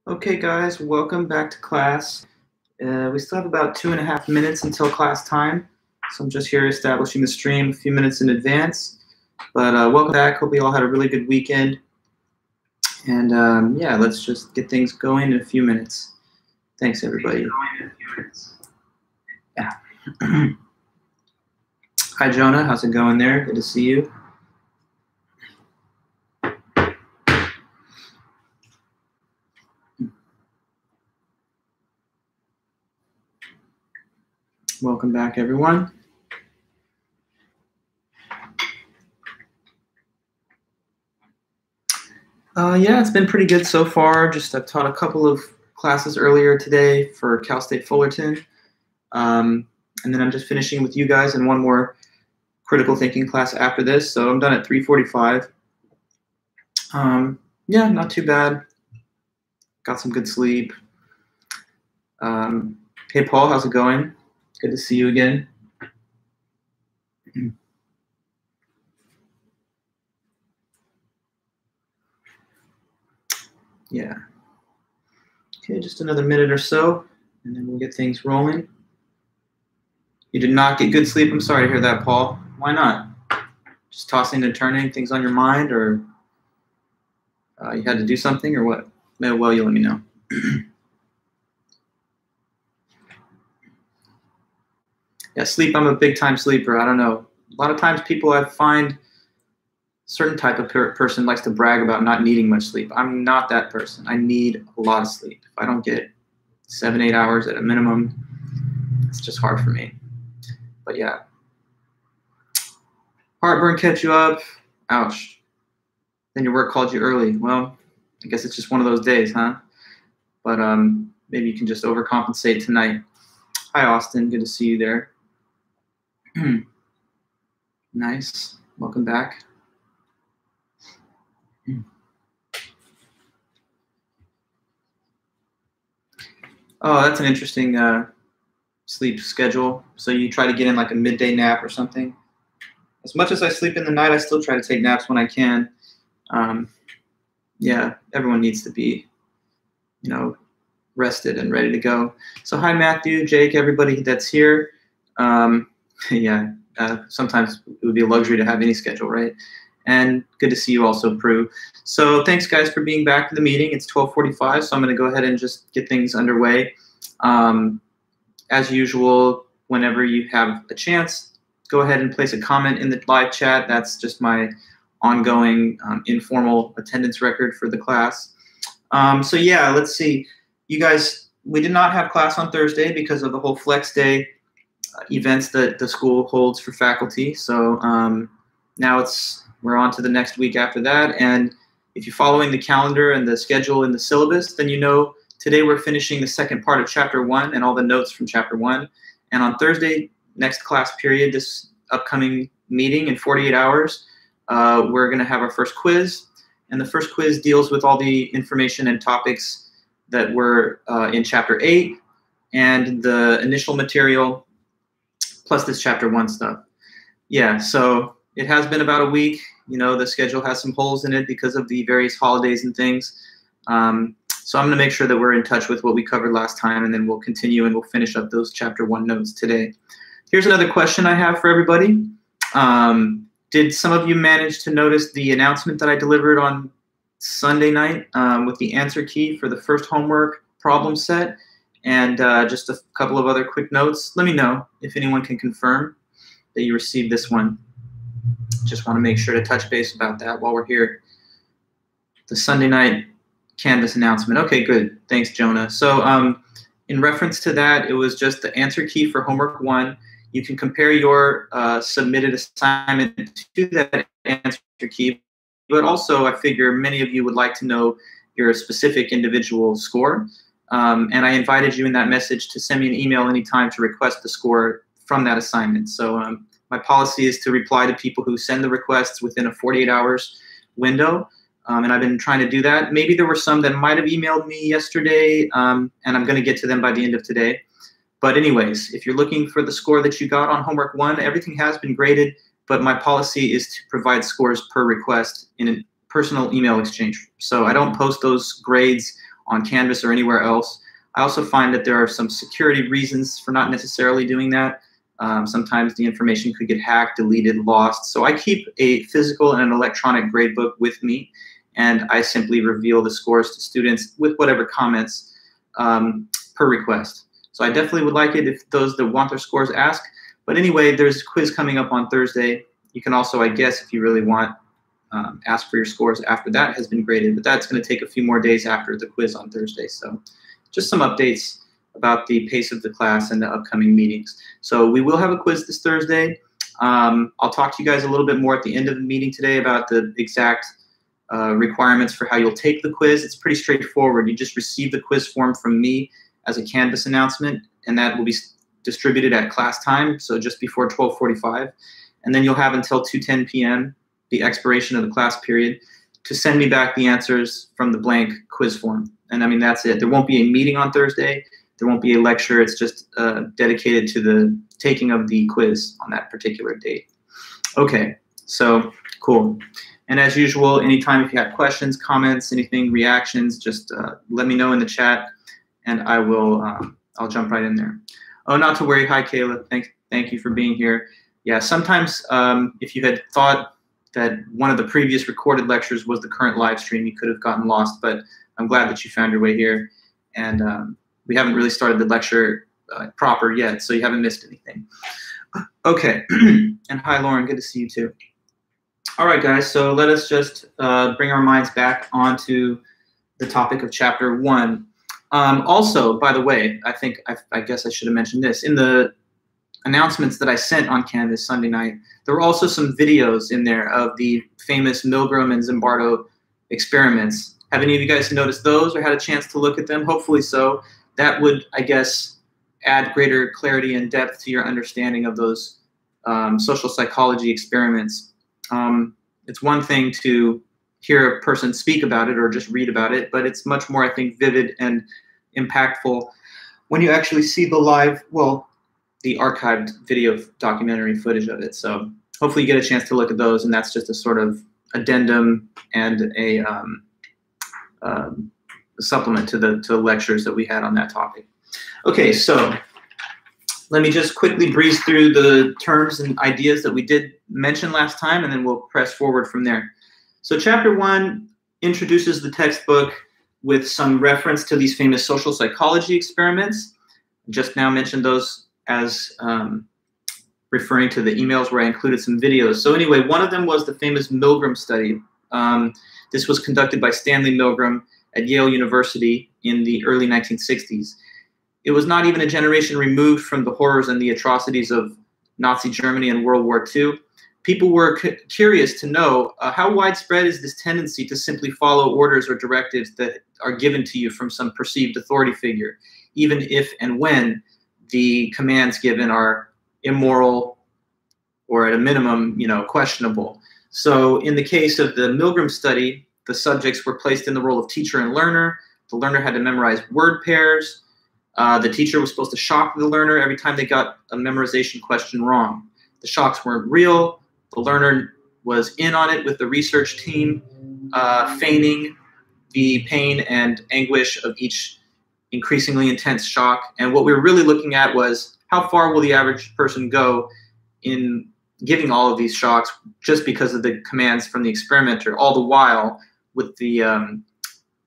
Okay, guys, welcome back to class. We still have about 2.5 minutes until class time, so I'm just here establishing the stream a few minutes in advance. But welcome back. Hope you all had a really good weekend. And yeah, let's just get things going in a few minutes. Thanks, everybody. Yeah. Hi, Jonah. How's it going there? Good to see you. Welcome back, everyone. Yeah, it's been pretty good so far. I've taught a couple of classes earlier today for Cal State Fullerton. And then I'm just finishing with you guys and one more critical thinking class after this. So I'm done at 3:45. Yeah, not too bad. Got some good sleep. Hey, Paul, how's it going? Good to see you again. Yeah. Okay, just another minute or so, and then we'll get things rolling. You did not get good sleep? I'm sorry to hear that, Paul. Why not? Just tossing and turning, things on your mind, or you had to do something, or what? Well, you let me know. Yeah, sleep, I'm a big-time sleeper. I don't know. A lot of times people I find certain type of person likes to brag about not needing much sleep. I'm not that person. I need a lot of sleep. If I don't get 7-8 hours at a minimum, it's just hard for me. But yeah. Heartburn kept you up. Ouch. Then your work called you early. Well, I guess it's just one of those days, huh? But maybe you can just overcompensate tonight. Hi, Austin. Good to see you there. Nice. Welcome back. Oh, that's an interesting sleep schedule. So you try to get in like a midday nap or something. As much as I sleep in the night, I still try to take naps when I can. Yeah, everyone needs to be, rested and ready to go. So hi, Matthew, Jake, everybody that's here. Yeah, sometimes it would be a luxury to have any schedule, right? And good to see you also, Prue. So thanks, guys, for being back to the meeting. It's 12:45, so I'm going to go ahead and just get things underway. As usual, whenever you have a chance, go ahead and place a comment in the live chat. That's just my ongoing informal attendance record for the class. So yeah, let's see. You guys, we did not have class on Thursday because of the whole Flex Day events that the school holds for faculty. So now we're on to the next week after that. And if you're following the calendar and the schedule and the syllabus, then you know today we're finishing the second part of Chapter 1 and all the notes from Chapter 1. And on Thursday, next class period, this upcoming meeting in 48 hours, we're going to have our first quiz. And the first quiz deals with all the information and topics that were in Chapter 8 and the initial material, plus this Chapter 1 stuff. Yeah, so it has been about a week. The schedule has some holes in it because of the various holidays and things. So I'm going to make sure that we're in touch with what we covered last time, and then we'll continue and we'll finish up those Chapter 1 notes today. Here's another question I have for everybody. Did some of you manage to notice the announcement that I delivered on Sunday night with the answer key for the first homework problem set and just a couple of other quick notes? Let me know if anyone can confirm that you received this one. Just want to make sure to touch base about that while we're here. The Sunday night Canvas announcement. Okay, good. Thanks, Jonah. So in reference to that, it was just the answer key for homework 1. You can compare your submitted assignment to that answer key, but also I figure many of you would like to know your specific individual score. And I invited you in that message to send me an email anytime to request the score from that assignment. So my policy is to reply to people who send the requests within a 48 hours window. And I've been trying to do that. Maybe there were some that might have emailed me yesterday, and I'm going to get to them by the end of today. But anyways, if you're looking for the score that you got on homework 1, everything has been graded, but my policy is to provide scores per request in a personal email exchange. So I don't post those grades on Canvas or anywhere else. I also find that there are some security reasons for not necessarily doing that. Sometimes the information could get hacked, deleted, lost. So I keep a physical and an electronic gradebook with me, and I simply reveal the scores to students with whatever comments per request. So I definitely would like it if those that want their scores ask. But anyway, there's a quiz coming up on Thursday. You can also, I guess, if you really want, ask for your scores after that has been graded. But that's going to take a few more days after the quiz on Thursday. So just some updates about the pace of the class and the upcoming meetings. So we will have a quiz this Thursday. I'll talk to you guys a little bit more at the end of the meeting today about the exact requirements for how you'll take the quiz. It's pretty straightforward. You just receive the quiz form from me as a Canvas announcement, and that will be distributed at class time, so just before 12:45. And then you'll have until 2:10 p.m., the expiration of the class period, to send me back the answers from the blank quiz form. And I mean, that's it. There won't be a meeting on Thursday. There won't be a lecture. It's just dedicated to the taking of the quiz on that particular date. Okay, so cool. And as usual, anytime if you have questions, comments, anything, reactions, just let me know in the chat, and I will. I'll jump right in there. Oh, not to worry. Hi, Kayla. Thank you for being here. Yeah, sometimes if you had thought that one of the previous recorded lectures was the current live stream, you could have gotten lost. But I'm glad that you found your way here, and we haven't really started the lecture proper yet, so you haven't missed anything. Okay, and hi, Lauren. Good to see you too. All right, guys, so let us just bring our minds back onto the topic of Chapter 1. Also, by the way, I guess I should have mentioned this. In the announcements that I sent on Canvas Sunday night, there were also some videos in there of the famous Milgram and Zimbardo experiments. Have any of you guys noticed those or had a chance to look at them? Hopefully so. That would, I guess, add greater clarity and depth to your understanding of those social psychology experiments. It's one thing to hear a person speak about it or just read about it, but it's much more, I think, vivid and impactful when you actually see the live, well, the archived video documentary footage of it. So hopefully you get a chance to look at those, and that's just a sort of addendum and a supplement to the lectures that we had on that topic. Okay, so let me just quickly breeze through the terms and ideas that we did mention last time, and then we'll press forward from there. So Chapter 1 introduces the textbook with some reference to these famous social psychology experiments. Just now mentioned those as referring to the emails where I included some videos. So anyway, one of them was the famous Milgram study. This was conducted by Stanley Milgram at Yale University in the early 1960s. It was not even a generation removed from the horrors and the atrocities of Nazi Germany and World War II. People were curious to know how widespread is this tendency to simply follow orders or directives that are given to you from some perceived authority figure, even if and when the commands given are immoral or at a minimum, questionable. So in the case of the Milgram study, the subjects were placed in the role of teacher and learner. The learner had to memorize word pairs. The teacher was supposed to shock the learner every time they got a memorization question wrong. The shocks weren't real. The learner was in on it with the research team, feigning the pain and anguish of each increasingly intense shock. And what we were really looking at was how far will the average person go in giving all of these shocks just because of the commands from the experimenter, all the while with the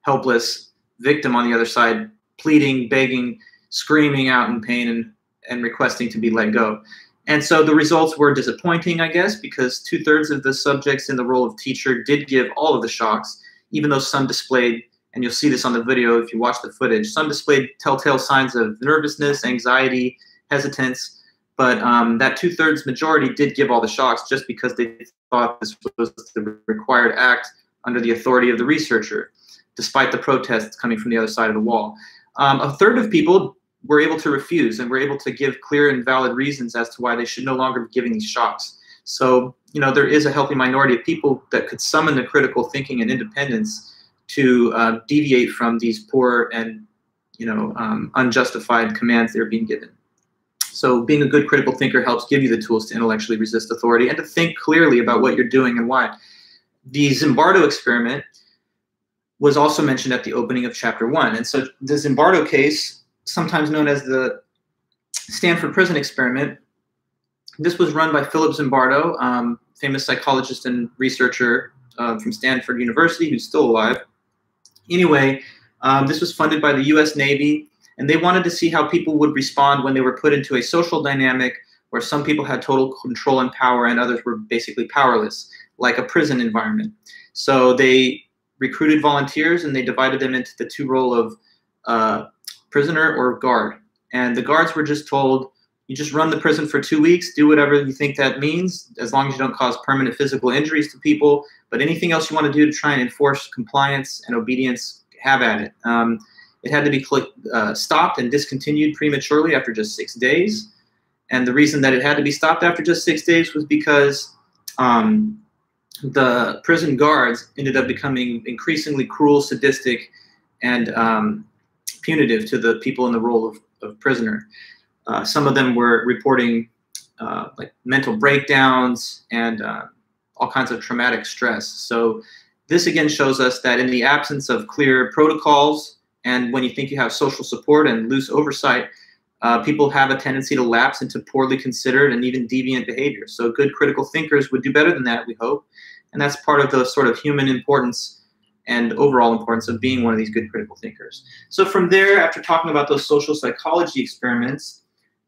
helpless victim on the other side pleading, begging, screaming out in pain and requesting to be let go. And so the results were disappointing, I guess, because 2/3 of the subjects in the role of teacher did give all of the shocks, even though some displayed, and you'll see this on the video if you watch the footage, some displayed telltale signs of nervousness, anxiety, hesitance, but that 2/3 majority did give all the shocks just because they thought this was the required act under the authority of the researcher, despite the protests coming from the other side of the wall. A third of people were able to refuse and were able to give clear and valid reasons as to why they should no longer be giving these shocks. So, there is a healthy minority of people that could summon the critical thinking and independence to deviate from these poor and, unjustified commands they're being given. So being a good critical thinker helps give you the tools to intellectually resist authority and to think clearly about what you're doing and why. The Zimbardo experiment was also mentioned at the opening of chapter 1. And so the Zimbardo case, sometimes known as the Stanford prison experiment, this was run by Philip Zimbardo, famous psychologist and researcher from Stanford University, who's still alive. Anyway, this was funded by the US Navy, and they wanted to see how people would respond when they were put into a social dynamic where some people had total control and power and others were basically powerless, like a prison environment. So they recruited volunteers and they divided them into the two roles of prisoner or guard. And the guards were just told, you just run the prison for 2 weeks, do whatever you think that means, as long as you don't cause permanent physical injuries to people. But anything else you want to do to try and enforce compliance and obedience, have at it. It had to be stopped and discontinued prematurely after just 6 days. And the reason that it had to be stopped after just 6 days was because the prison guards ended up becoming increasingly cruel, sadistic, and punitive to the people in the role of prisoner. Some of them were reporting like mental breakdowns and all kinds of traumatic stress. So this again shows us that in the absence of clear protocols and when you think you have social support and loose oversight, people have a tendency to lapse into poorly considered and even deviant behavior. So good critical thinkers would do better than that, we hope. And that's part of the sort of human importance and overall importance of being one of these good critical thinkers. So from there, after talking about those social psychology experiments,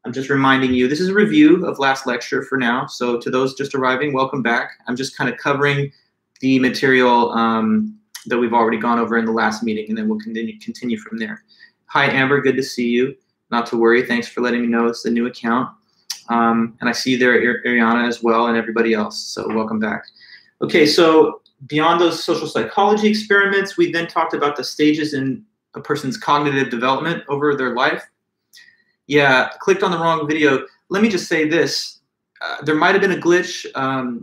I'm just reminding you, this is a review of last lecture for now. So to those just arriving, welcome back. I'm just kind of covering the material that we've already gone over in the last meeting, and then we'll continue from there. Hi, Amber, good to see you. Not to worry, thanks for letting me know it's a new account. And I see there Ariana as well and everybody else, so welcome back. Okay, so beyond those social psychology experiments, we then talked about the stages in a person's cognitive development over their life. Yeah, clicked on the wrong video. Let me just say this. There might have been a glitch.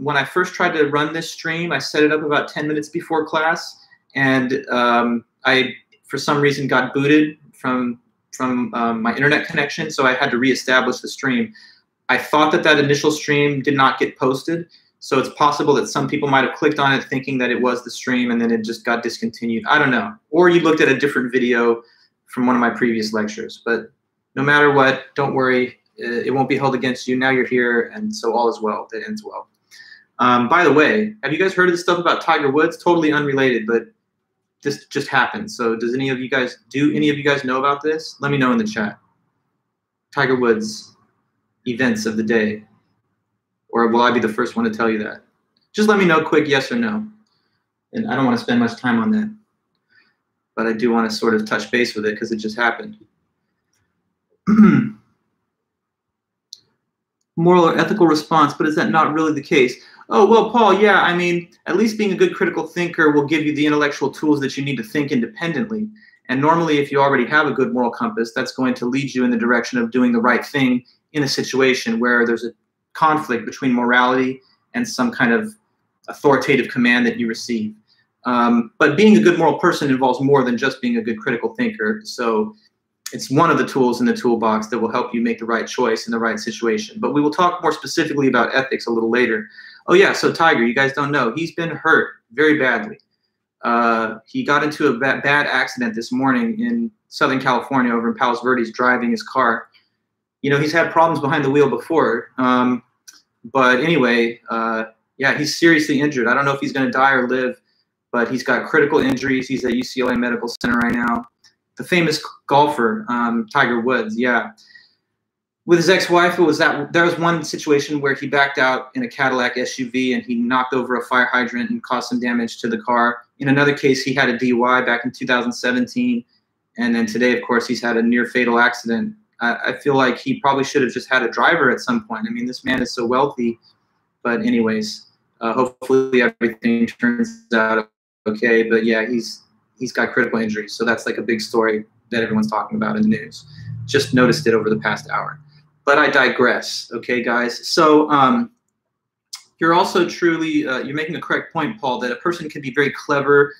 When I first tried to run this stream, I set it up about 10 minutes before class, and I, for some reason, got booted from my internet connection, so I had to reestablish the stream. I thought that that initial stream did not get posted, so it's possible that some people might have clicked on it thinking that it was the stream and then it just got discontinued. I don't know. Or you looked at a different video from one of my previous lectures. But no matter what, don't worry. It won't be held against you. Now you're here, and so all is well. That ends well. By the way, have you guys heard of this stuff about Tiger Woods? Totally unrelated, but this just happened. So do any of you guys know about this? Let me know in the chat. Tiger Woods events of the day. Or will I be the first one to tell you that? Just let me know quick, yes or no. And I don't want to spend much time on that. But I do want to sort of touch base with it because it just happened. Moral or ethical response, but is that not really the case? Oh, well, Paul, yeah, I mean, at least being a good critical thinker will give you the intellectual tools that you need to think independently. And normally, if you already have a good moral compass, that's going to lead you in the direction of doing the right thing in a situation where there's a conflict between morality and some kind of authoritative command that you receive. But being a good moral person involves more than just being a good critical thinker. So it's one of the tools in the toolbox that will help you make the right choice in the right situation. But we will talk more specifically about ethics a little later. Oh yeah, so Tiger, you guys don't know, he's been hurt very badly. He got into a bad accident this morning in Southern California over in Palos Verdes driving his car. You know, he's had problems behind the wheel before. But anyway, yeah, he's seriously injured. I don't know if he's going to die or live, but he's got critical injuries. He's at UCLA Medical Center right now. The famous golfer, Tiger Woods, yeah. With his ex-wife, there was one situation where he backed out in a Cadillac SUV and he knocked over a fire hydrant and caused some damage to the car. In another case, he had a DUI back in 2017. And then today, of course, he's had a near-fatal accident. I feel like he probably should have just had a driver at some point. I mean, this man is so wealthy. But anyways, hopefully everything turns out okay. But yeah, he's got critical injuries. So that's like a big story that everyone's talking about in the news. Just noticed it over the past hour. But I digress, okay, guys? So you're also truly, you're making a correct point, Paul, that a person can be very clever,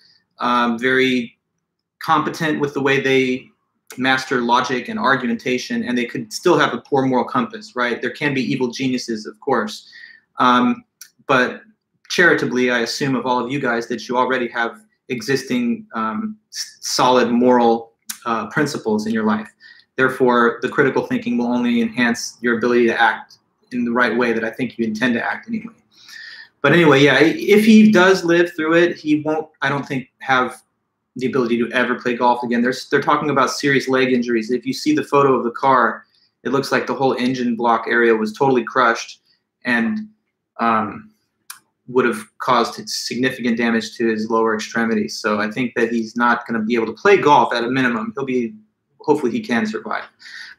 very competent with the way they master logic and argumentation, and they could still have a poor moral compass, right? There can be evil geniuses, of course. But charitably, I assume of all of you guys that you already have existing solid moral principles in your life. Therefore, the critical thinking will only enhance your ability to act in the right way that I think you intend to act anyway. But anyway, yeah, if he does live through it, he won't, I don't think, have the ability to ever play golf again. They're talking about serious leg injuries. If you see the photo of the car, it looks like the whole engine block area was totally crushed and would have caused significant damage to his lower extremities. So I think that he's not going to be able to play golf at a minimum. Hopefully he can survive.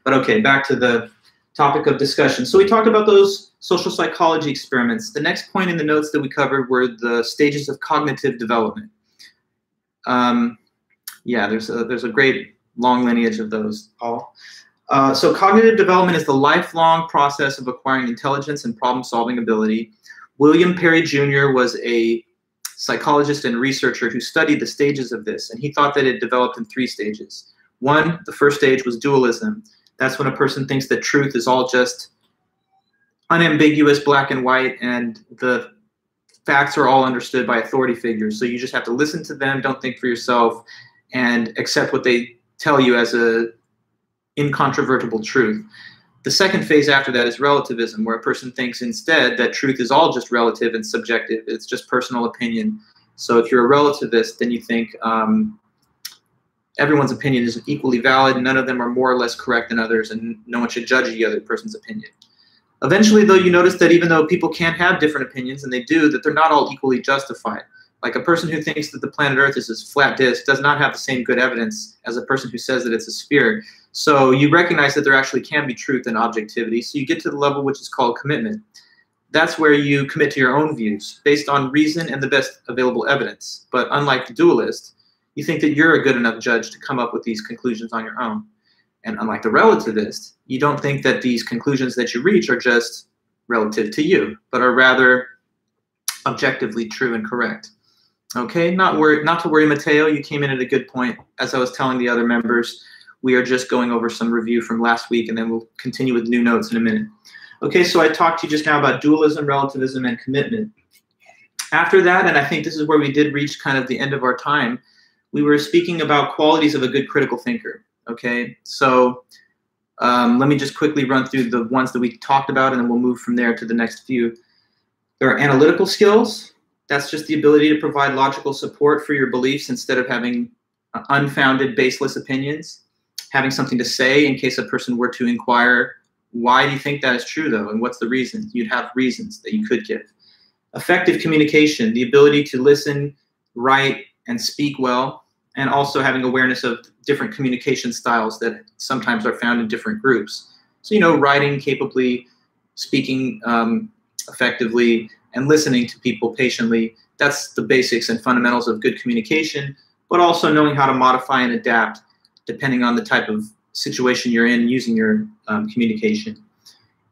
But okay, back to the topic of discussion. So we talked about those social psychology experiments. The next point in the notes that we covered were the stages of cognitive development. Yeah, there's a great long lineage of those, Paul. So cognitive development is the lifelong process of acquiring intelligence and problem-solving ability. William Perry Jr. was a psychologist and researcher who studied the stages of this, and he thought that it developed in 3 stages. One, the first stage was dualism. That's when a person thinks that truth is all just unambiguous, black and white, and the facts are all understood by authority figures. So you just have to listen to them, don't think for yourself, and accept what they tell you as a incontrovertible truth. The second phase after that is relativism, where a person thinks instead that truth is all just relative and subjective. It's just personal opinion. So if you're a relativist, then you think everyone's opinion is equally valid, and none of them are more or less correct than others, and no one should judge the other person's opinion. Eventually, though, you notice that even though people can have different opinions, and they do, that they're not all equally justified. Like a person who thinks that the planet Earth is a flat disk does not have the same good evidence as a person who says that it's a sphere. So you recognize that there actually can be truth and objectivity. So you get to the level which is called commitment. That's where you commit to your own views based on reason and the best available evidence. But unlike the dualist, you think that you're a good enough judge to come up with these conclusions on your own. And unlike the relativist, you don't think that these conclusions that you reach are just relative to you, but are rather objectively true and correct. Okay, not to worry, Matteo, you came in at a good point. As I was telling the other members, we are just going over some review from last week, and then we'll continue with new notes in a minute. Okay, so I talked to you just now about dualism, relativism, and commitment. After that, and I think this is where we did reach kind of the end of our time, we were speaking about qualities of a good critical thinker. Okay, so let me just quickly run through the ones that we talked about, and then we'll move from there to the next few. There are analytical skills. That's just the ability to provide logical support for your beliefs instead of having unfounded, baseless opinions. Having something to say in case a person were to inquire, why do you think that is true, though, and what's the reason? You'd have reasons that you could give. Effective communication, the ability to listen, write, and speak well, and also having awareness of different communication styles that sometimes are found in different groups. So, you know, writing capably, speaking effectively, and listening to people patiently, that's the basics and fundamentals of good communication, but also knowing how to modify and adapt depending on the type of situation you're in using your communication.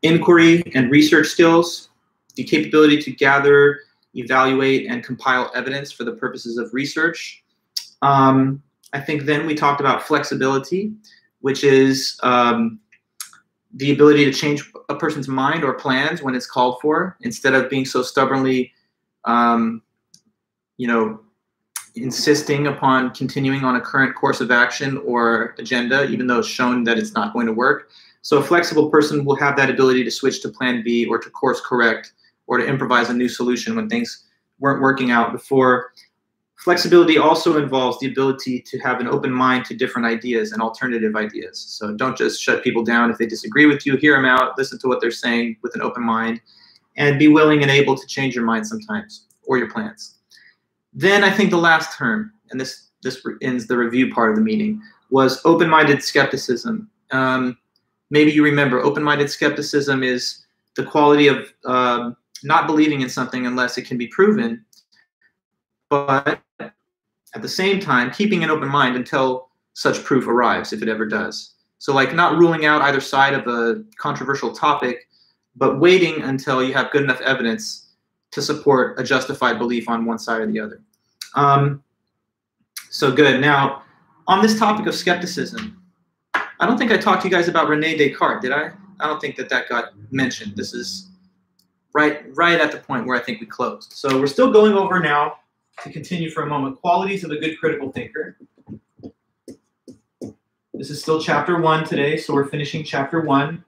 Inquiry and research skills, the capability to gather, evaluate, and compile evidence for the purposes of research. I think then we talked about flexibility, which is the ability to change a person's mind or plans when it's called for, instead of being so stubbornly, you know, insisting upon continuing on a current course of action or agenda, even though it's shown that it's not going to work. So a flexible person will have that ability to switch to plan B or to course correct or to improvise a new solution when things weren't working out before. Flexibility also involves the ability to have an open mind to different ideas and alternative ideas. So don't just shut people down if they disagree with you. Hear them out, listen to what they're saying with an open mind, and be willing and able to change your mind sometimes or your plans. Then I think the last term, and this ends the review part of the meeting, was open-minded skepticism. Maybe you remember, open-minded skepticism is the quality of not believing in something unless it can be proven, but at the same time, keeping an open mind until such proof arrives, if it ever does. So like not ruling out either side of a controversial topic, but waiting until you have good enough evidence to support a justified belief on one side or the other. So good. Now, on this topic of skepticism, I don't think I talked to you guys about René Descartes, did I? I don't think that got mentioned. This is right at the point where I think we closed. So we're still going over now to continue for a moment, qualities of a good critical thinker. This is still chapter 1 today, so we're finishing chapter 1.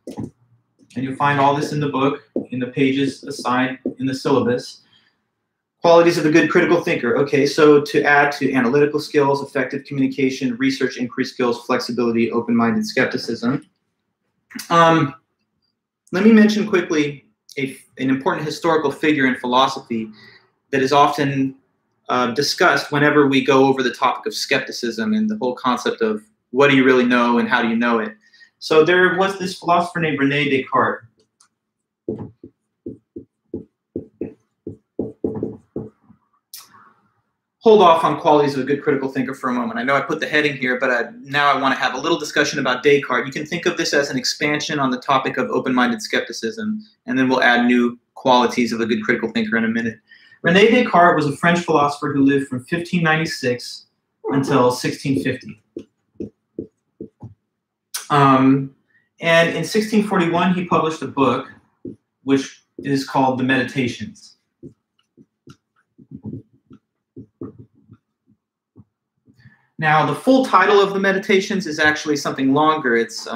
And you'll find all this in the book, in the pages assigned in the syllabus. Qualities of a good critical thinker. Okay, so to add to analytical skills, effective communication, research inquiry skills, flexibility, open-minded skepticism. Let me mention quickly an important historical figure in philosophy that is often discussed whenever we go over the topic of skepticism and the whole concept of what do you really know and how do you know it. So there was this philosopher named René Descartes. Hold off on qualities of a good critical thinker for a moment. I know I put the heading here, but now I want to have a little discussion about Descartes. You can think of this as an expansion on the topic of open-minded skepticism, and then we'll add new qualities of a good critical thinker in a minute. René Descartes was a French philosopher who lived from 1596 until 1650. And in 1641, he published a book which is called The Meditations. Now, the full title of The Meditations is actually something longer. It's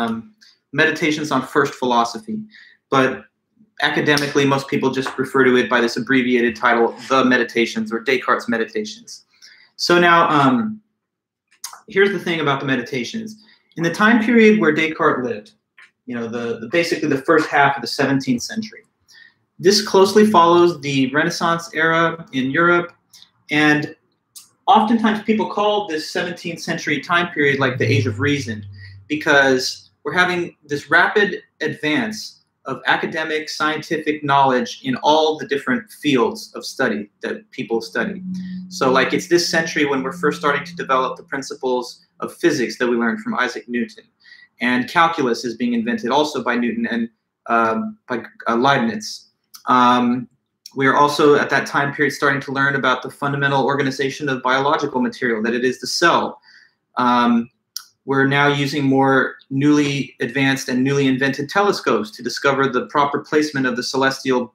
Meditations on First Philosophy. But academically, most people just refer to it by this abbreviated title, The Meditations, or Descartes' Meditations. So now, here's the thing about the Meditations. In the time period where Descartes lived, basically the first half of the 17th century, this closely follows the Renaissance era in Europe, and oftentimes people call this 17th century time period like the Age of Reason, because we're having this rapid advance of academic, scientific knowledge in all the different fields of study that people study. So like it's this century when we're first starting to develop the principles of physics that we learned from Isaac Newton. And calculus is being invented also by Newton and by Leibniz. We are also at that time period starting to learn about the fundamental organization of biological material, that it is the cell. We're now using more newly advanced and newly invented telescopes to discover the proper placement of the celestial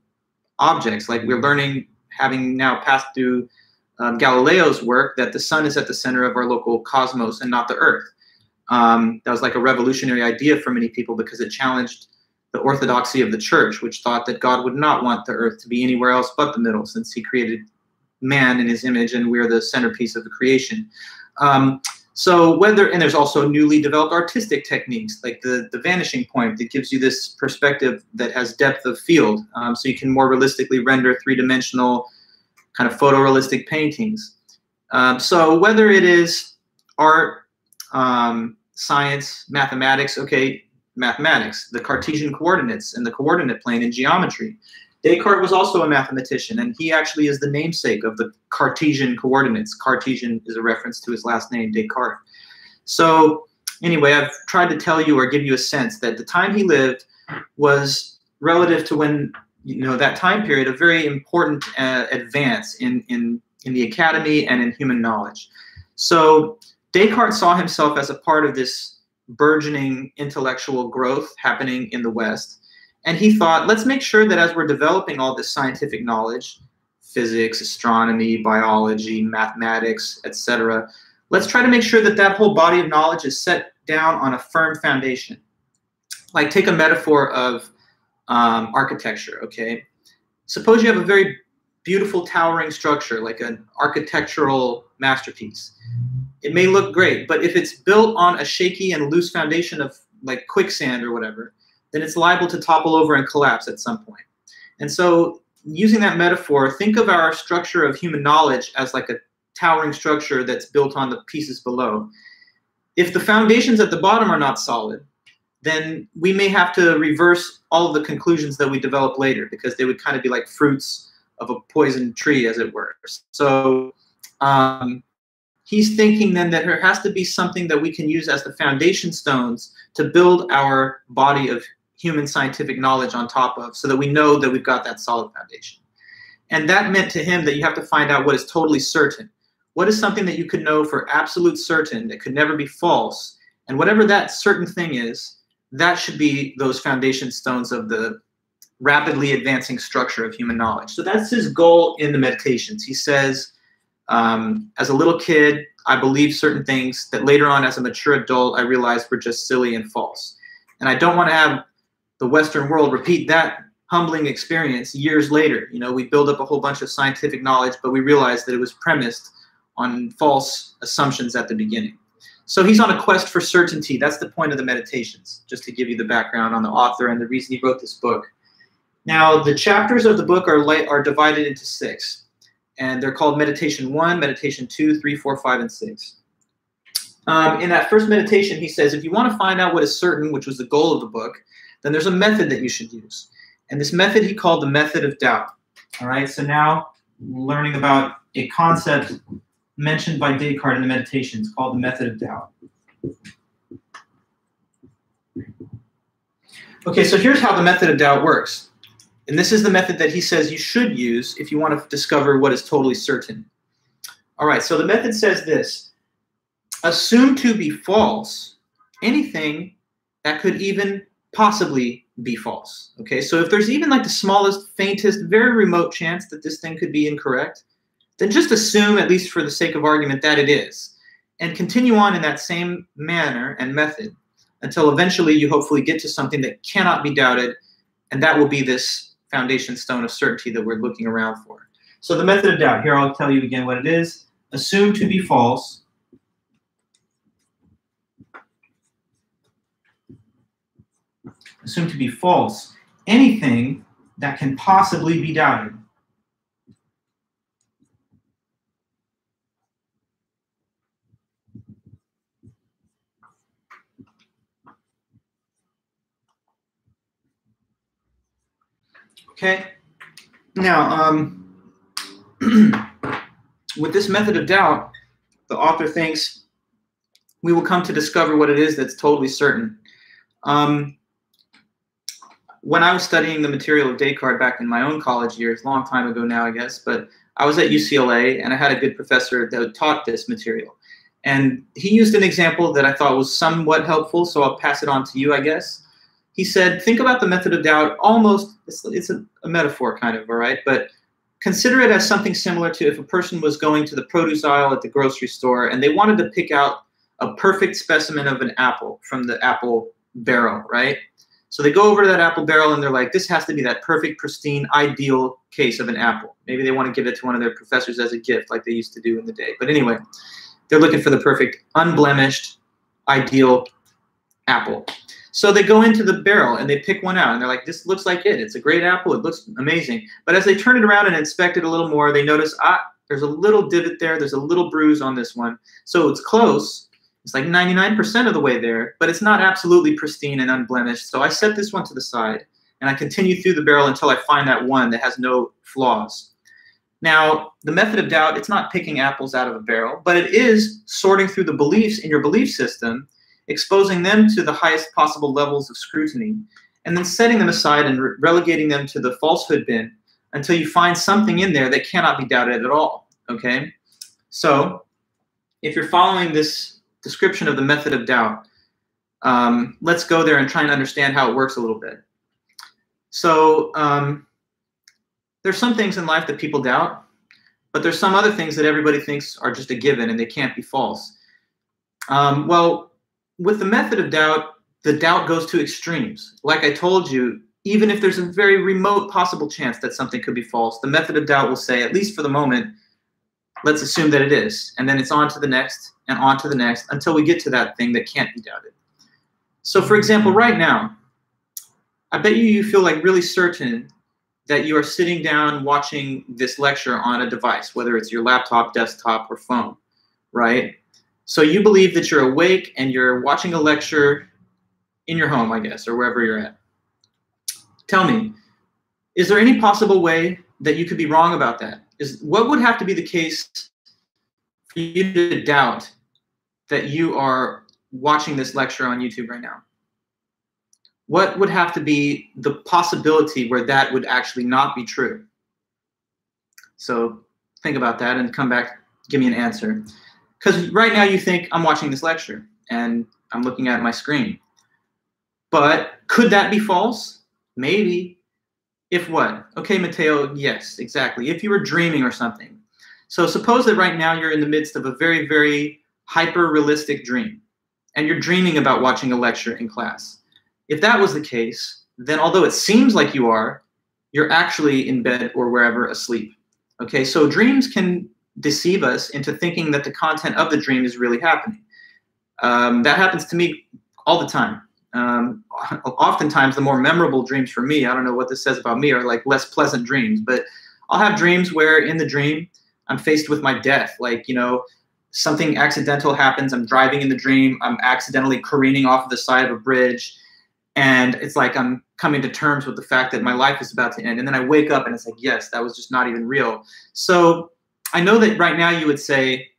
objects. Like we're learning, having now passed through Galileo's work, that the sun is at the center of our local cosmos and not the earth. That was like a revolutionary idea for many people because it challenged the orthodoxy of the church, which thought that God would not want the earth to be anywhere else but the middle, since he created man in his image and we're the centerpiece of the creation. And there's also newly developed artistic techniques like the vanishing point that gives you this perspective that has depth of field, so you can more realistically render three-dimensional kind of photorealistic paintings. So whether it is art, science, mathematics, mathematics, the Cartesian coordinates and the coordinate plane in geometry. Descartes was also a mathematician, and he actually is the namesake of the Cartesian coordinates. Cartesian is a reference to his last name, Descartes. So anyway, I've tried to tell you or give you a sense that the time he lived was relative to when, that time period, a very important advance in the academy and in human knowledge. So Descartes saw himself as a part of this burgeoning intellectual growth happening in the West. And he thought, let's make sure that as we're developing all this scientific knowledge, physics, astronomy, biology, mathematics, etc., let's try to make sure that that whole body of knowledge is set down on a firm foundation. Like take a metaphor of architecture, okay? Suppose you have a very beautiful towering structure, like an architectural masterpiece. It may look great, but if it's built on a shaky and loose foundation of like quicksand or whatever, then it's liable to topple over and collapse at some point. And so using that metaphor, think of our structure of human knowledge as like a towering structure that's built on the pieces below. If the foundations at the bottom are not solid, then we may have to reverse all of the conclusions that we develop later, because they would kind of be like fruits of a poisoned tree, as it were. So he's thinking then that there has to be something that we can use as the foundation stones to build our body of human scientific knowledge on top of, so that we know that we've got that solid foundation. And that meant to him that you have to find out what is totally certain. What is something that you could know for absolute certain, that could never be false? And whatever that certain thing is, that should be those foundation stones of the rapidly advancing structure of human knowledge. So that's his goal in the meditations. He says, as a little kid, I believed certain things that later on as a mature adult, I realized were just silly and false. And I don't want to have the Western world repeat that humbling experience years later. You know, we build up a whole bunch of scientific knowledge, but we realized that it was premised on false assumptions at the beginning. So he's on a quest for certainty. That's the point of the meditations, just to give you the background on the author and the reason he wrote this book. Now, the chapters of the book are divided into 6. And they're called Meditation 1, Meditation 2, 3, 4, 5, and 6. In that first meditation, he says, if you want to find out what is certain, which was the goal of the book, then there's a method that you should use. And this method he called the method of doubt. All right, so now learning about a concept mentioned by Descartes in the meditations called the method of doubt. Okay, so here's how the method of doubt works. And this is the method that he says you should use if you want to discover what is totally certain. All right, so the method says this. Assume to be false anything that could even possibly be false. Okay, so if there's even like the smallest, faintest, very remote chance that this thing could be incorrect, then just assume, at least for the sake of argument, that it is. And continue on in that same manner and method until eventually you hopefully get to something that cannot be doubted, and that will be this foundation stone of certainty that we're looking around for. So the method of doubt, here I'll tell you again what it is. Assume to be false anything that can possibly be doubted. Okay, now with this method of doubt, the author thinks we will come to discover what it is that's totally certain. When I was studying the material of Descartes back in my own college years, a long time ago now, I guess, but I was at UCLA and I had a good professor that taught this material. And he used an example that I thought was somewhat helpful, so I'll pass it on to you, I guess. He said, think about the method of doubt almost, it's a metaphor kind of, all right? But consider it as something similar to if a person was going to the produce aisle at the grocery store and they wanted to pick out a perfect specimen of an apple from the apple barrel, right? So they go over to that apple barrel and they're like, this has to be that perfect, pristine, ideal case of an apple. Maybe they want to give it to one of their professors as a gift like they used to do in the day. But anyway, they're looking for the perfect, unblemished, ideal apple. So they go into the barrel and they pick one out and they're like, this looks like it. It's a great apple. It looks amazing. But as they turn it around and inspect it a little more, they notice, there's a little divot there. There's a little bruise on this one. So it's close. It's like 99% of the way there, but it's not absolutely pristine and unblemished. So I set this one to the side and I continue through the barrel until I find that one that has no flaws. Now, the method of doubt, it's not picking apples out of a barrel, but it is sorting through the beliefs in your belief system, exposing them to the highest possible levels of scrutiny, and then setting them aside and relegating them to the falsehood bin until you find something in there that cannot be doubted at all, okay? So if you're following this description of the method of doubt, let's go there and try and understand how it works a little bit. So there's some things in life that people doubt, but there's some other things that everybody thinks are just a given and they can't be false. Well, with the method of doubt, the doubt goes to extremes. Like I told you, even if there's a very remote possible chance that something could be false, the method of doubt will say, at least for the moment, let's assume that it is. And then it's on to the next and on to the next until we get to that thing that can't be doubted. So for example, right now, I bet you feel like really certain that you are sitting down watching this lecture on a device, whether it's your laptop, desktop, or phone, right? So you believe that you're awake and you're watching a lecture in your home, I guess, or wherever you're at. Tell me, is there any possible way that you could be wrong about that? What would have to be the case for you to doubt that you are watching this lecture on YouTube right now? What would have to be the possibility where that would actually not be true? So think about that and come back, give me an answer. Because right now you think, I'm watching this lecture and I'm looking at my screen. But could that be false? Maybe. If what? Okay, Matteo, yes, exactly. If you were dreaming or something. So suppose that right now you're in the midst of a very, very hyper-realistic dream, and you're dreaming about watching a lecture in class. If that was the case, then although it seems like you're actually in bed or wherever asleep. Okay, so dreams can deceive us into thinking that the content of the dream is really happening. That happens to me all the time. Oftentimes, the more memorable dreams for me, I don't know what this says about me, are like less pleasant dreams. But I'll have dreams where in the dream, I'm faced with my death. Like, you know, something accidental happens. I'm driving in the dream. I'm accidentally careening off of the side of a bridge. And it's like I'm coming to terms with the fact that my life is about to end. And then I wake up and it's like, yes, that was just not even real. So I know that right now you would say,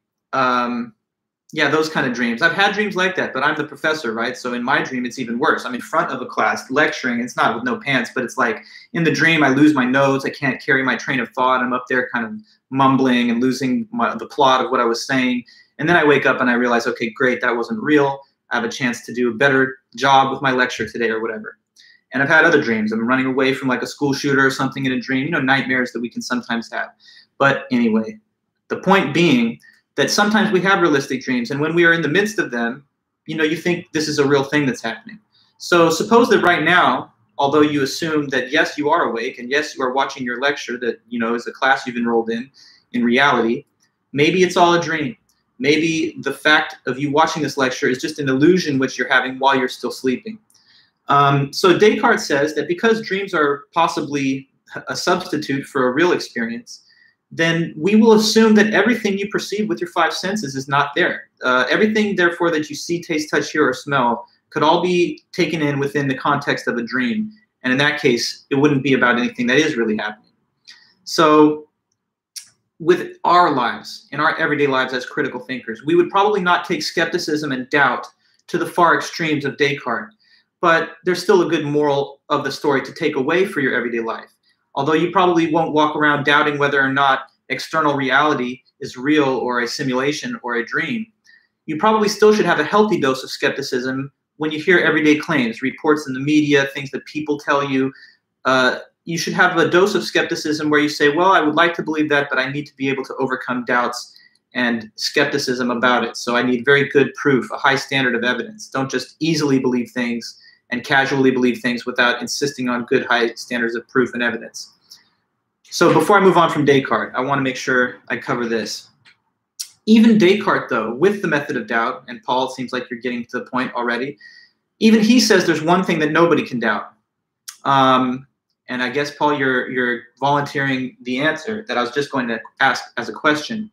yeah, those kind of dreams. I've had dreams like that, but I'm the professor, right? So in my dream, it's even worse. I'm in front of a class lecturing. It's not with no pants, but it's like in the dream, I lose my notes. I can't carry my train of thought. I'm up there kind of mumbling and losing the plot of what I was saying. And then I wake up and I realize, okay, great, that wasn't real. I have a chance to do a better job with my lecture today or whatever. And I've had other dreams. I'm running away from like a school shooter or something in a dream, you know, nightmares that we can sometimes have. But anyway, the point being that sometimes we have realistic dreams, and when we are in the midst of them, you know, you think this is a real thing that's happening. So suppose that right now, although you assume that yes, you are awake, and yes, you are watching your lecture that, you know, is a class you've enrolled in reality, maybe it's all a dream. Maybe the fact of you watching this lecture is just an illusion which you're having while you're still sleeping. So Descartes says that because dreams are possibly a substitute for a real experience, then we will assume that everything you perceive with your five senses is not there. Everything, therefore, that you see, taste, touch, hear, or smell could all be taken in within the context of a dream. And in that case, it wouldn't be about anything that is really happening. So with our lives, in our everyday lives as critical thinkers, we would probably not take skepticism and doubt to the far extremes of Descartes. But there's still a good moral of the story to take away for your everyday life. Although you probably won't walk around doubting whether or not external reality is real or a simulation or a dream, you probably still should have a healthy dose of skepticism when you hear everyday claims, reports in the media, things that people tell you. You should have a dose of skepticism where you say, well, I would like to believe that, but I need to be able to overcome doubts and skepticism about it. So I need very good proof, a high standard of evidence. Don't just easily believe things and casually believe things without insisting on good high standards of proof and evidence. So before I move on from Descartes, I want to make sure I cover this. Even Descartes, though, with the method of doubt, and Paul, it seems like you're getting to the point already, even he says there's one thing that nobody can doubt. And I guess, Paul, you're volunteering the answer that I was just going to ask as a question,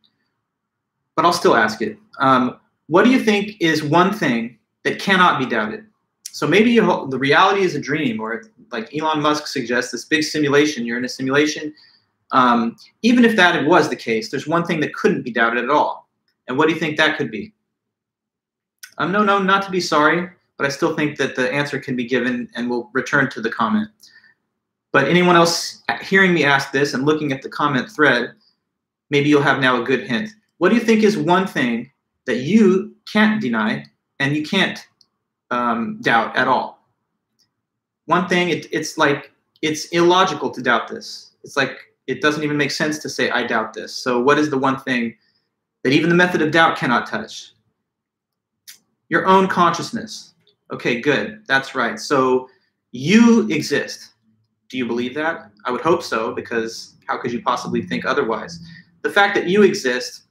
but I'll still ask it. What do you think is one thing that cannot be doubted? So maybe the reality is a dream, or like Elon Musk suggests, this big simulation. You're in a simulation. Even if that was the case, there's one thing that couldn't be doubted at all. And what do you think that could be? No, not to be sorry, but I still think that the answer can be given, and we'll return to the comment. But anyone else hearing me ask this and looking at the comment thread, maybe you'll have now a good hint. What do you think is one thing that you can't deny and you can't doubt at all? One thing, it's like, it's illogical to doubt this. It's like, it doesn't even make sense to say, I doubt this. So what is the one thing that even the method of doubt cannot touch? Your own consciousness. Okay, good. That's right. So you exist. Do you believe that? I would hope so, because how could you possibly think otherwise? The fact that you exist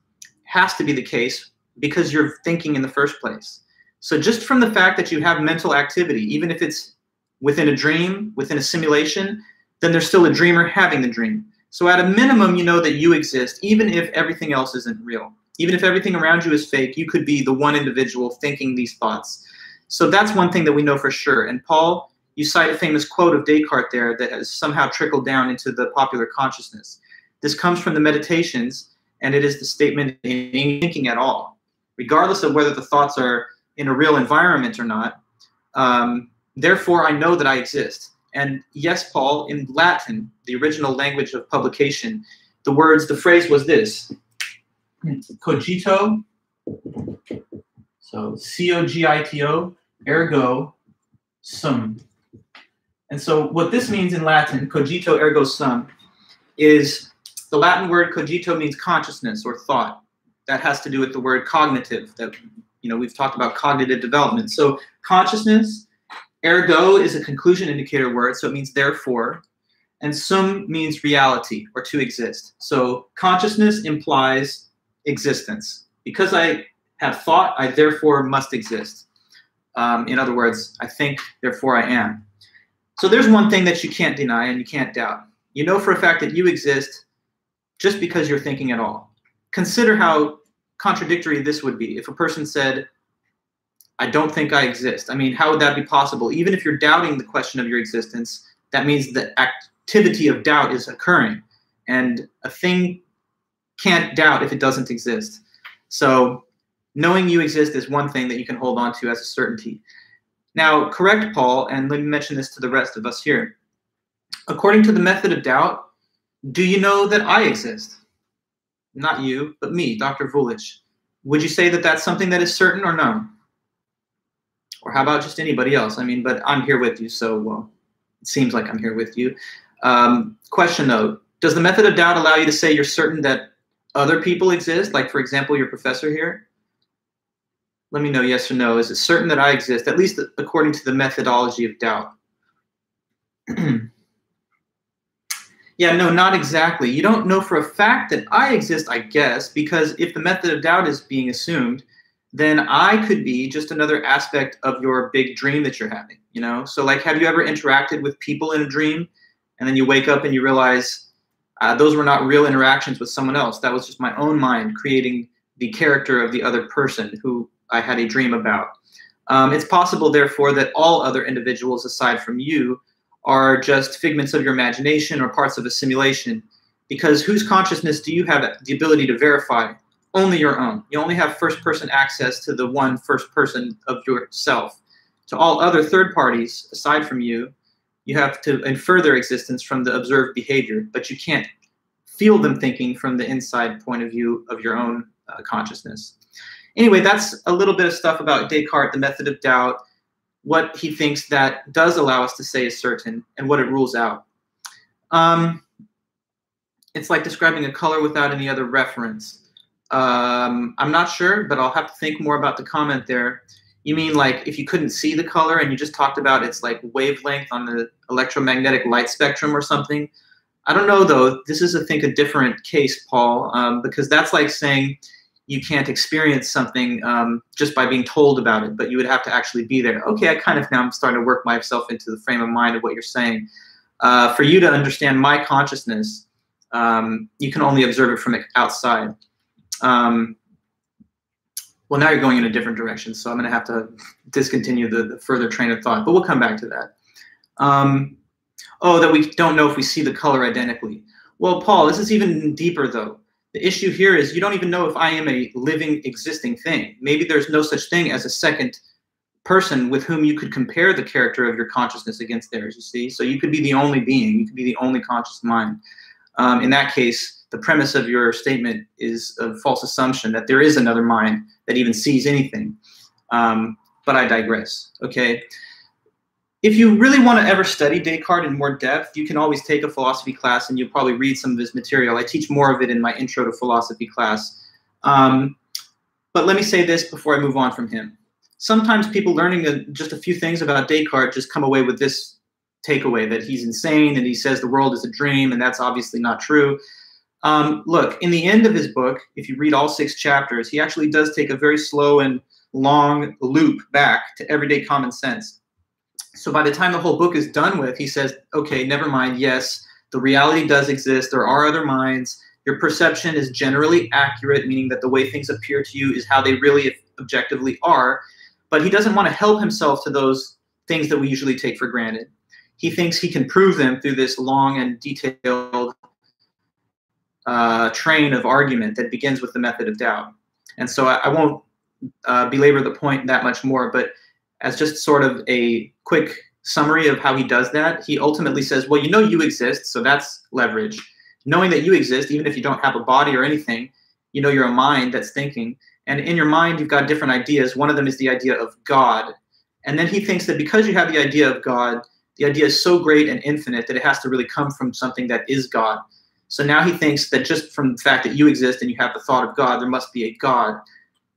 has to be the case because you're thinking in the first place. So just from the fact that you have mental activity, even if it's within a dream, within a simulation, then there's still a dreamer having the dream. So at a minimum, you know that you exist, even if everything else isn't real. Even if everything around you is fake, you could be the one individual thinking these thoughts. So that's one thing that we know for sure. And Paul, you cite a famous quote of Descartes there that has somehow trickled down into the popular consciousness. This comes from the Meditations, and it is the statement in thinking at all. Regardless of whether the thoughts are in a real environment or not, therefore I know that I exist. And yes, Paul, in Latin, the original language of publication, the phrase was this: cogito, so C-O-G-I-T-O, ergo sum. And so what this means in Latin, cogito ergo sum, is the Latin word cogito means consciousness or thought. That has to do with the word cognitive, that, you know, we've talked about cognitive development. So consciousness, ergo is a conclusion indicator word, so it means therefore, and sum means reality or to exist. So consciousness implies existence. Because I have thought, I therefore must exist. In other words, I think, therefore I am. So there's one thing that you can't deny and you can't doubt. You know for a fact that you exist just because you're thinking at all. Consider how contradictory this would be if a person said, I don't think I exist. I mean, how would that be possible? Even if you're doubting the question of your existence, that means the activity of doubt is occurring. And a thing can't doubt if it doesn't exist. So knowing you exist is one thing that you can hold on to as a certainty. Now, correct Paul, and let me mention this to the rest of us here. According to the method of doubt, do you know that I exist? Not you, but me, Dr. Vulich. Would you say that that's something that is certain or no? Or how about just anybody else? I mean, but I'm here with you, so, well, it seems like I'm here with you. Question though, does the method of doubt allow you to say you're certain that other people exist? Like, for example, your professor here? Let me know yes or no. Is it certain that I exist, at least according to the methodology of doubt? Yeah, no, not exactly. You don't know for a fact that I exist, I guess, because if the method of doubt is being assumed, then I could be just another aspect of your big dream that you're having, you know? So like, have you ever interacted with people in a dream and then you wake up and you realize those were not real interactions with someone else? That was just my own mind creating the character of the other person who I had a dream about. It's possible, therefore, that all other individuals aside from you are just figments of your imagination or parts of a simulation, because whose consciousness do you have the ability to verify? Only your own. You only have first-person access to the one first person of yourself. To all other third parties aside from you, you have to infer their existence from the observed behavior, but you can't feel them thinking from the inside point of view of your own consciousness. Anyway, that's a little bit of stuff about Descartes, the method of doubt, what he thinks that does allow us to say is certain, and what it rules out. It's like describing a color without any other reference. I'm not sure, but I'll have to think more about the comment there. You mean like if you couldn't see the color and you just talked about its like wavelength on the electromagnetic light spectrum or something? I don't know though. This is, I think, a different case, Paul, because that's like saying you can't experience something just by being told about it, but you would have to actually be there. Okay, I kind of now I'm starting to work myself into the frame of mind of what you're saying. For you to understand my consciousness, you can only observe it from outside. Well, now you're going in a different direction, so I'm going to have to discontinue the further train of thought, but we'll come back to that. Oh, that we don't know if we see the color identically. Well, Paul, this is even deeper, though. The issue here is you don't even know if I am a living, existing thing. Maybe there's no such thing as a second person with whom you could compare the character of your consciousness against theirs, you see? So you could be the only being. You could be the only conscious mind. In that case, the premise of your statement is a false assumption that there is another mind that even sees anything. But I digress, okay? If you really want to ever study Descartes in more depth, you can always take a philosophy class and you'll probably read some of his material. I teach more of it in my intro to philosophy class. But let me say this before I move on from him. Sometimes people learning just a few things about Descartes just come away with this takeaway, that he's insane and he says the world is a dream, and that's obviously not true. Look, in the end of his book, if you read all 6 chapters, he actually does take a very slow and long loop back to everyday common sense. So by the time the whole book is done with, he says, okay, never mind. Yes, the reality does exist. There are other minds. Your perception is generally accurate, meaning that the way things appear to you is how they really objectively are. But he doesn't want to help himself to those things that we usually take for granted. He thinks he can prove them through this long and detailed train of argument that begins with the method of doubt. And so I won't belabor the point that much more, but as just sort of a quick summary of how he does that, he ultimately says, well, you know you exist, so that's leverage. Knowing that you exist, even if you don't have a body or anything, you know you're a mind that's thinking. And in your mind, you've got different ideas. One of them is the idea of God. And then he thinks that because you have the idea of God, the idea is so great and infinite that it has to really come from something that is God. So now he thinks that just from the fact that you exist and you have the thought of God, there must be a God.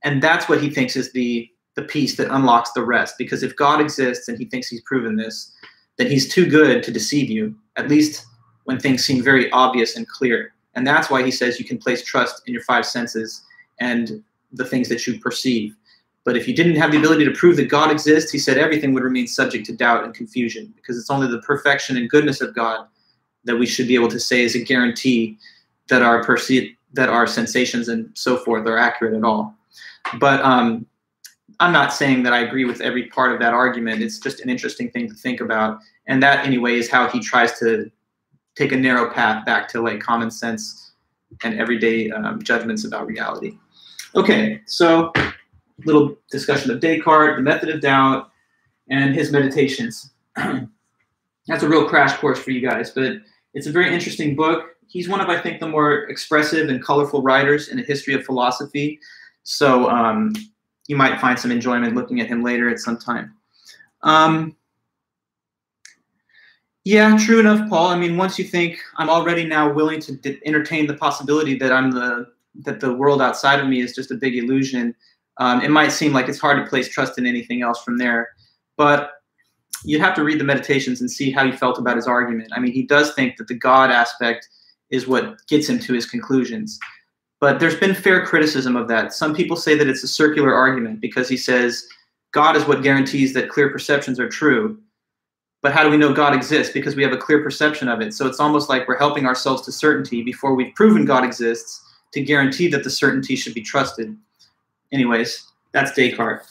And that's what he thinks is the piece that unlocks the rest. Because if God exists and he thinks he's proven this, then he's too good to deceive you, at least when things seem very obvious and clear. And that's why he says you can place trust in your five senses and the things that you perceive. But if you didn't have the ability to prove that God exists, he said everything would remain subject to doubt and confusion, because it's only the perfection and goodness of God that we should be able to say is a guarantee that our sensations and so forth are accurate at all. But I'm not saying that I agree with every part of that argument. It's just an interesting thing to think about. And that, anyway, is how he tries to take a narrow path back to like common sense and everyday judgments about reality. Okay, so little discussion of Descartes, the method of doubt, and his meditations. That's a real crash course for you guys, but it's a very interesting book. He's one of, I think, the more expressive and colorful writers in the history of philosophy. So you might find some enjoyment looking at him later at some time. Yeah, true enough, Paul. I mean, once you think I'm already now willing to entertain the possibility that that the world outside of me is just a big illusion, it might seem like it's hard to place trust in anything else from there. But you'd have to read the meditations and see how he felt about his argument. I mean, he does think that the God aspect is what gets him to his conclusions. But there's been fair criticism of that. Some people say that it's a circular argument because he says God is what guarantees that clear perceptions are true. But how do we know God exists? Because we have a clear perception of it. So it's almost like we're helping ourselves to certainty before we've proven God exists to guarantee that the certainty should be trusted. Anyways, that's Descartes.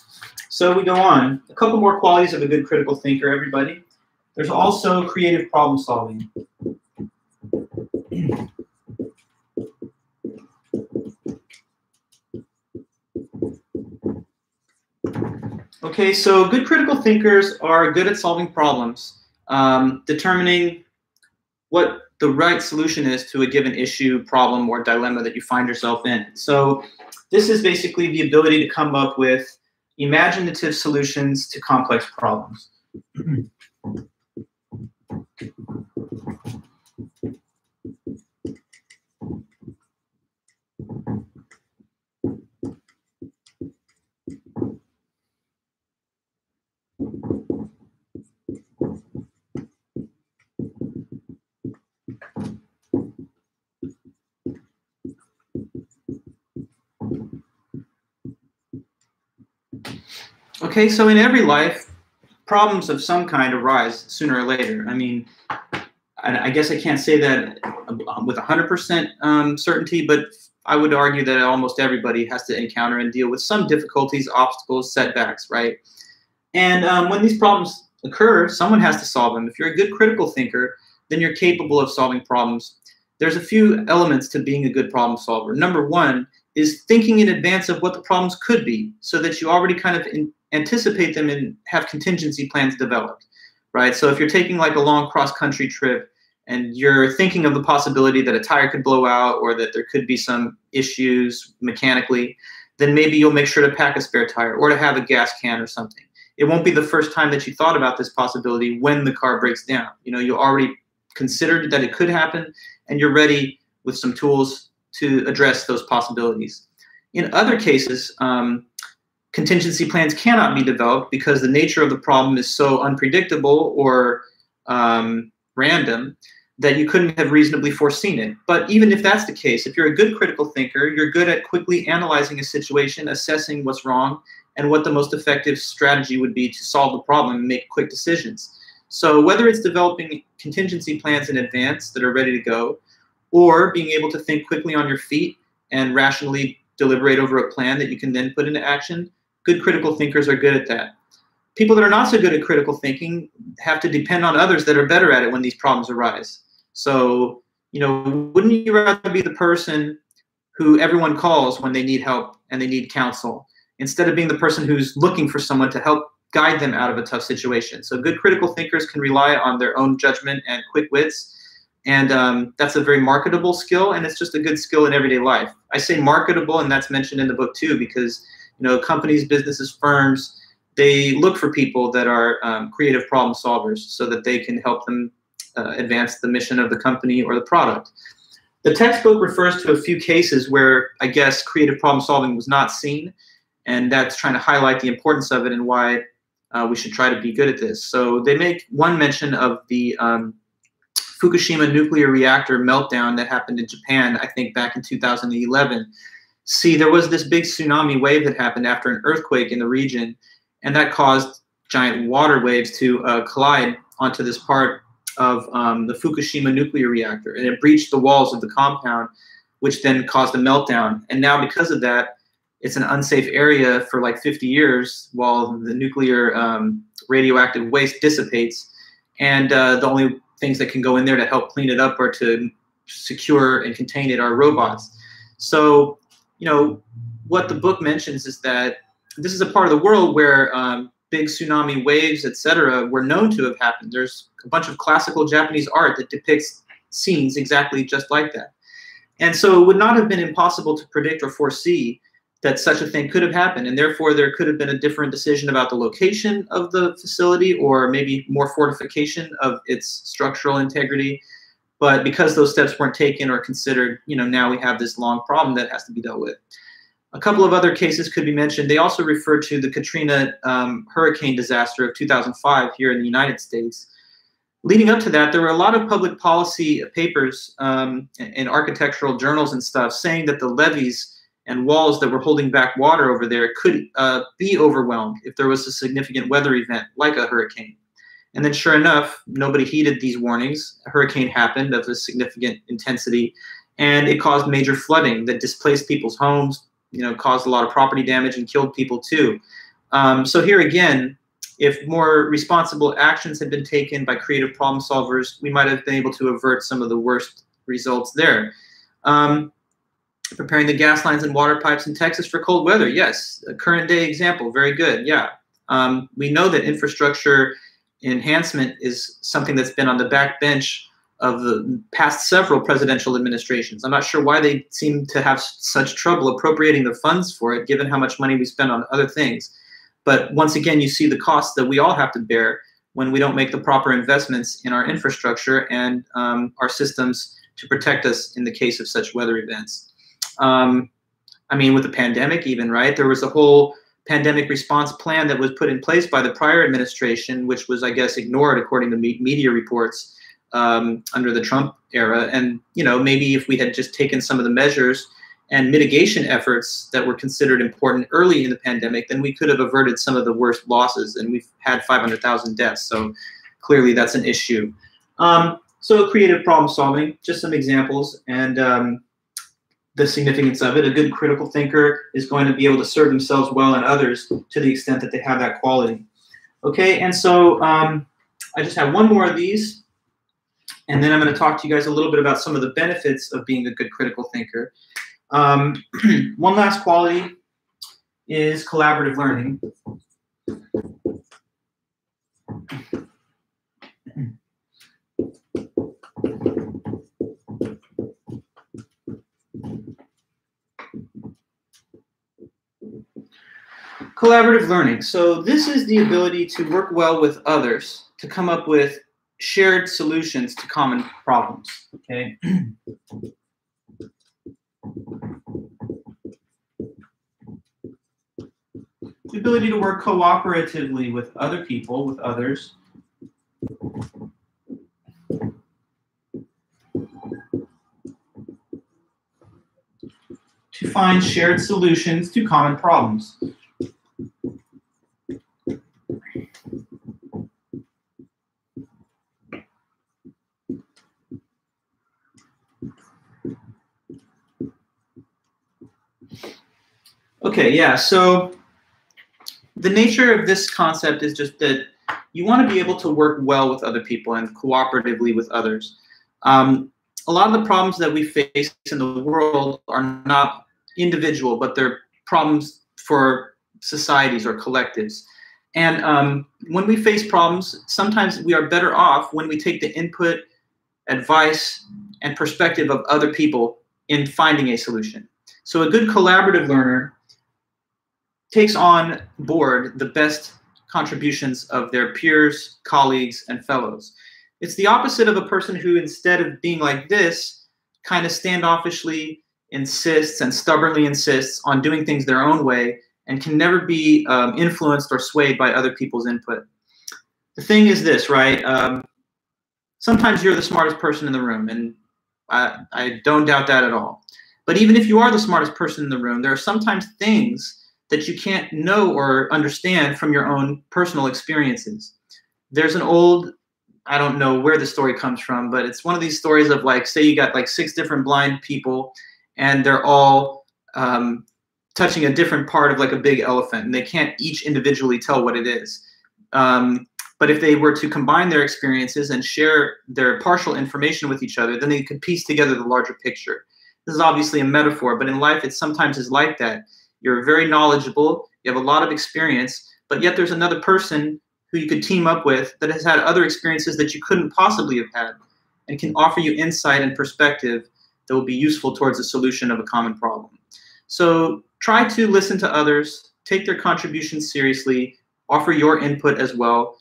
So we go on. A couple more qualities of a good critical thinker, everybody. There's also creative problem solving. Okay, so good critical thinkers are good at solving problems, determining what the right solution is to a given issue, problem, or dilemma that you find yourself in. So this is basically the ability to come up with imaginative solutions to complex problems. Okay, so in every life, problems of some kind arise sooner or later. I mean, I guess I can't say that with 100% certainty, but I would argue that almost everybody has to encounter and deal with some difficulties, obstacles, setbacks, right? And when these problems occur, someone has to solve them. If you're a good critical thinker, then you're capable of solving problems. There's a few elements to being a good problem solver. Number one is thinking in advance of what the problems could be so that you already kind of anticipate them and have contingency plans developed, right? So if you're taking like a long cross-country trip and you're thinking of the possibility that a tire could blow out or that there could be some issues mechanically, then maybe you'll make sure to pack a spare tire or to have a gas can or something. It won't be the first time that you thought about this possibility when the car breaks down. You know, you already considered that it could happen and you're ready with some tools to address those possibilities. In other cases, contingency plans cannot be developed because the nature of the problem is so unpredictable or random that you couldn't have reasonably foreseen it. But even if that's the case, if you're a good critical thinker, you're good at quickly analyzing a situation, assessing what's wrong, and what the most effective strategy would be to solve the problem and make quick decisions. So whether it's developing contingency plans in advance that are ready to go, or being able to think quickly on your feet and rationally deliberate over a plan that you can then put into action, good critical thinkers are good at that. People that are not so good at critical thinking have to depend on others that are better at it when these problems arise. So, you know, wouldn't you rather be the person who everyone calls when they need help and they need counsel, instead of being the person who's looking for someone to help guide them out of a tough situation? So good critical thinkers can rely on their own judgment and quick wits. And that's a very marketable skill, and it's just a good skill in everyday life. I say marketable, and that's mentioned in the book too, because, you know, companies, businesses, firms, they look for people that are creative problem solvers so that they can help them advance the mission of the company or the product. The textbook refers to a few cases where I guess creative problem solving was not seen, and that's trying to highlight the importance of it and why we should try to be good at this. So they make one mention of the Fukushima nuclear reactor meltdown that happened in Japan, I think back in 2011. See, there was this big tsunami wave that happened after an earthquake in the region, and that caused giant water waves to collide onto this part of the Fukushima nuclear reactor, and it breached the walls of the compound, which then caused a meltdown. And now because of that, it's an unsafe area for like 50 years while the nuclear radioactive waste dissipates. And the only things that can go in there to help clean it up or to secure and contain it are robots. So, you know, what the book mentions is that this is a part of the world where big tsunami waves, etc., were known to have happened. There's a bunch of classical Japanese art that depicts scenes exactly just like that. And so it would not have been impossible to predict or foresee that such a thing could have happened, and therefore there could have been a different decision about the location of the facility or maybe more fortification of its structural integrity. But because those steps weren't taken or considered, you know, now we have this long problem that has to be dealt with. A couple of other cases could be mentioned. They also refer to the Katrina hurricane disaster of 2005 here in the United States. Leading up to that, there were a lot of public policy papers in architectural journals and stuff saying that the levees and walls that were holding back water over there could be overwhelmed if there was a significant weather event like a hurricane. And then sure enough, nobody heeded these warnings. A hurricane happened of a significant intensity, and it caused major flooding that displaced people's homes, you know, caused a lot of property damage and killed people too. So here again, if more responsible actions had been taken by creative problem solvers, we might have been able to avert some of the worst results there. Preparing the gas lines and water pipes in Texas for cold weather. Yes, a current day example, very good, yeah. We know that infrastructure enhancement is something that's been on the backbench of the past several presidential administrations. I'm not sure why they seem to have such trouble appropriating the funds for it, given how much money we spend on other things. But once again, you see the costs that we all have to bear when we don't make the proper investments in our infrastructure and our systems to protect us in the case of such weather events. I mean, with the pandemic even, right? There was a whole pandemic response plan that was put in place by the prior administration, which was, I guess, ignored according to media reports under the Trump era. And, you know, maybe if we had just taken some of the measures and mitigation efforts that were considered important early in the pandemic, then we could have averted some of the worst losses. And we've had 500,000 deaths. So clearly that's an issue. So creative problem solving, just some examples. And the significance of it. A good critical thinker is going to be able to serve themselves well and others to the extent that they have that quality. Okay, and so I just have one more of these, and then I'm going to talk to you guys a little bit about some of the benefits of being a good critical thinker. One last quality is collaborative learning. Collaborative learning. So this is the ability to work well with others to come up with shared solutions to common problems. Okay. The ability to work cooperatively with other people, with others. To find shared solutions to common problems. Okay, yeah, so the nature of this concept is just that you want to be able to work well with other people and cooperatively with others. A lot of the problems that we face in the world are not individual, but they're problems for societies or collectives. And when we face problems, sometimes we are better off when we take the input, advice, and perspective of other people in finding a solution. So a good collaborative learner takes on board the best contributions of their peers, colleagues, and fellows. It's the opposite of a person who, instead of being like this, kind of standoffishly insists and stubbornly insists on doing things their own way and can never be influenced or swayed by other people's input. The thing is this, right? Sometimes you're the smartest person in the room, and I don't doubt that at all. But even if you are the smartest person in the room, there are sometimes things that you can't know or understand from your own personal experiences. There's an old, I don't know where the story comes from, but it's one of these stories of, like, say you got like 6 different blind people and they're all touching a different part of like a big elephant, and they can't each individually tell what it is. But if they were to combine their experiences and share their partial information with each other, then they could piece together the larger picture. This is obviously a metaphor, but in life it sometimes is like that. You're very knowledgeable, you have a lot of experience, but yet there's another person who you could team up with that has had other experiences that you couldn't possibly have had, and can offer you insight and perspective that will be useful towards the solution of a common problem. So try to listen to others, take their contributions seriously, offer your input as well,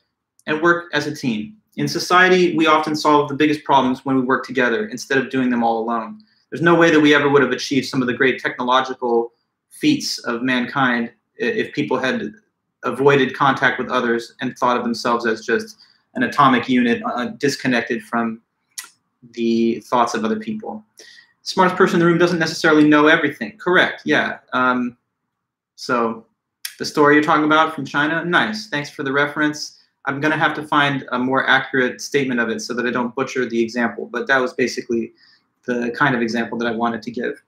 and work as a team. In society, we often solve the biggest problems when we work together instead of doing them all alone. There's no way that we ever would have achieved some of the great technological feats of mankind if people had avoided contact with others and thought of themselves as just an atomic unit disconnected from the thoughts of other people. The smartest person in the room doesn't necessarily know everything. Correct, yeah. So the story you're talking about from China, nice. Thanks for the reference. I'm going to have to find a more accurate statement of it so that I don't butcher the example, but that was basically the kind of example that I wanted to give.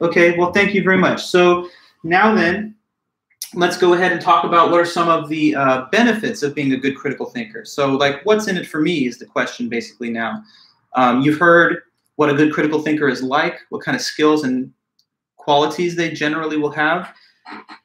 Okay, well, thank you very much. So now then, let's go ahead and talk about what are some of the benefits of being a good critical thinker. So, like, what's in it for me is the question basically now. You've heard what a good critical thinker is like, what kind of skills and qualities they generally will have.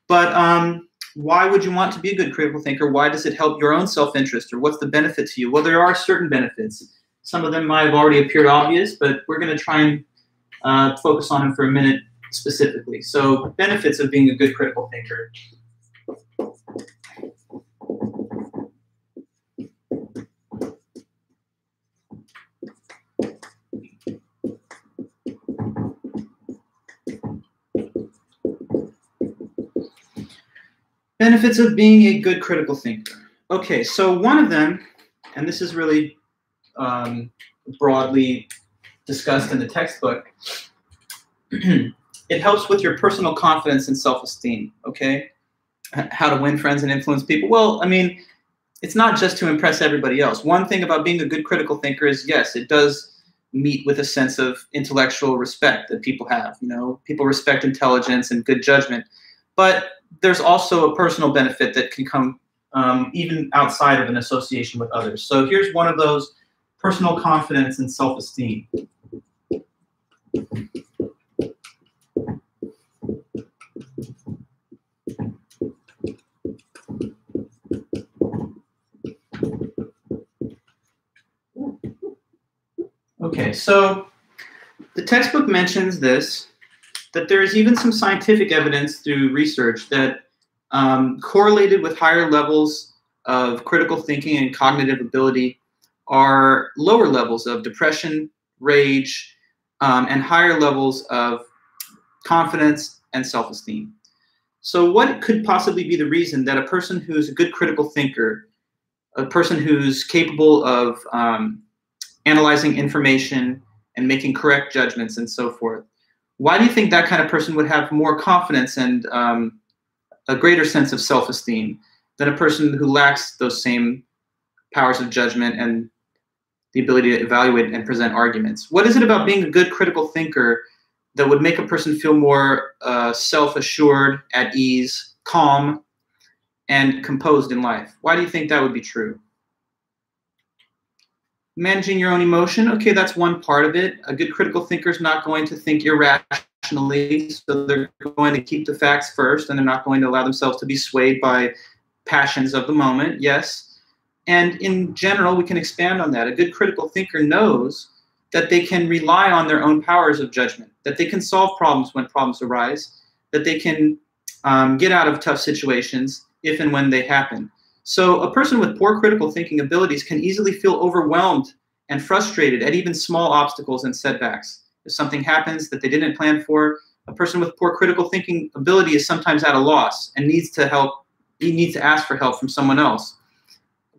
But why would you want to be a good critical thinker? Why does it help your own self-interest, or what's the benefit to you? Well, there are certain benefits. Some of them might have already appeared obvious, but we're going to try and focus on them for a minute specifically. So, benefits of being a good critical thinker. Benefits of being a good critical thinker. Okay, so one of them, and this is really broadly discussed in the textbook, it helps with your personal confidence and self-esteem, okay? How to win friends and influence people. Well, I mean, it's not just to impress everybody else. One thing about being a good critical thinker is, yes, it does meet with a sense of intellectual respect that people have. You know, people respect intelligence and good judgment, but there's also a personal benefit that can come even outside of an association with others. So here's one of those: personal confidence and self-esteem. Okay, so the textbook mentions this, that there is even some scientific evidence through research that correlated with higher levels of critical thinking and cognitive ability are lower levels of depression, rage, and higher levels of confidence and self-esteem. So what could possibly be the reason that a person who's a good critical thinker, a person who's capable of analyzing information and making correct judgments and so forth, why do you think that kind of person would have more confidence and a greater sense of self-esteem than a person who lacks those same powers of judgment and the ability to evaluate and present arguments? What is it about being a good critical thinker that would make a person feel more self-assured, at ease, calm, and composed in life? Why do you think that would be true? Managing your own emotion, okay, that's one part of it. A good critical thinker is not going to think irrationally, so they're going to keep the facts first, and they're not going to allow themselves to be swayed by passions of the moment, yes. And in general, we can expand on that. A good critical thinker knows that they can rely on their own powers of judgment, that they can solve problems when problems arise, that they can get out of tough situations if and when they happen. So a person with poor critical thinking abilities can easily feel overwhelmed and frustrated at even small obstacles and setbacks. If something happens that they didn't plan for, a person with poor critical thinking ability is sometimes at a loss and needs to ask for help from someone else.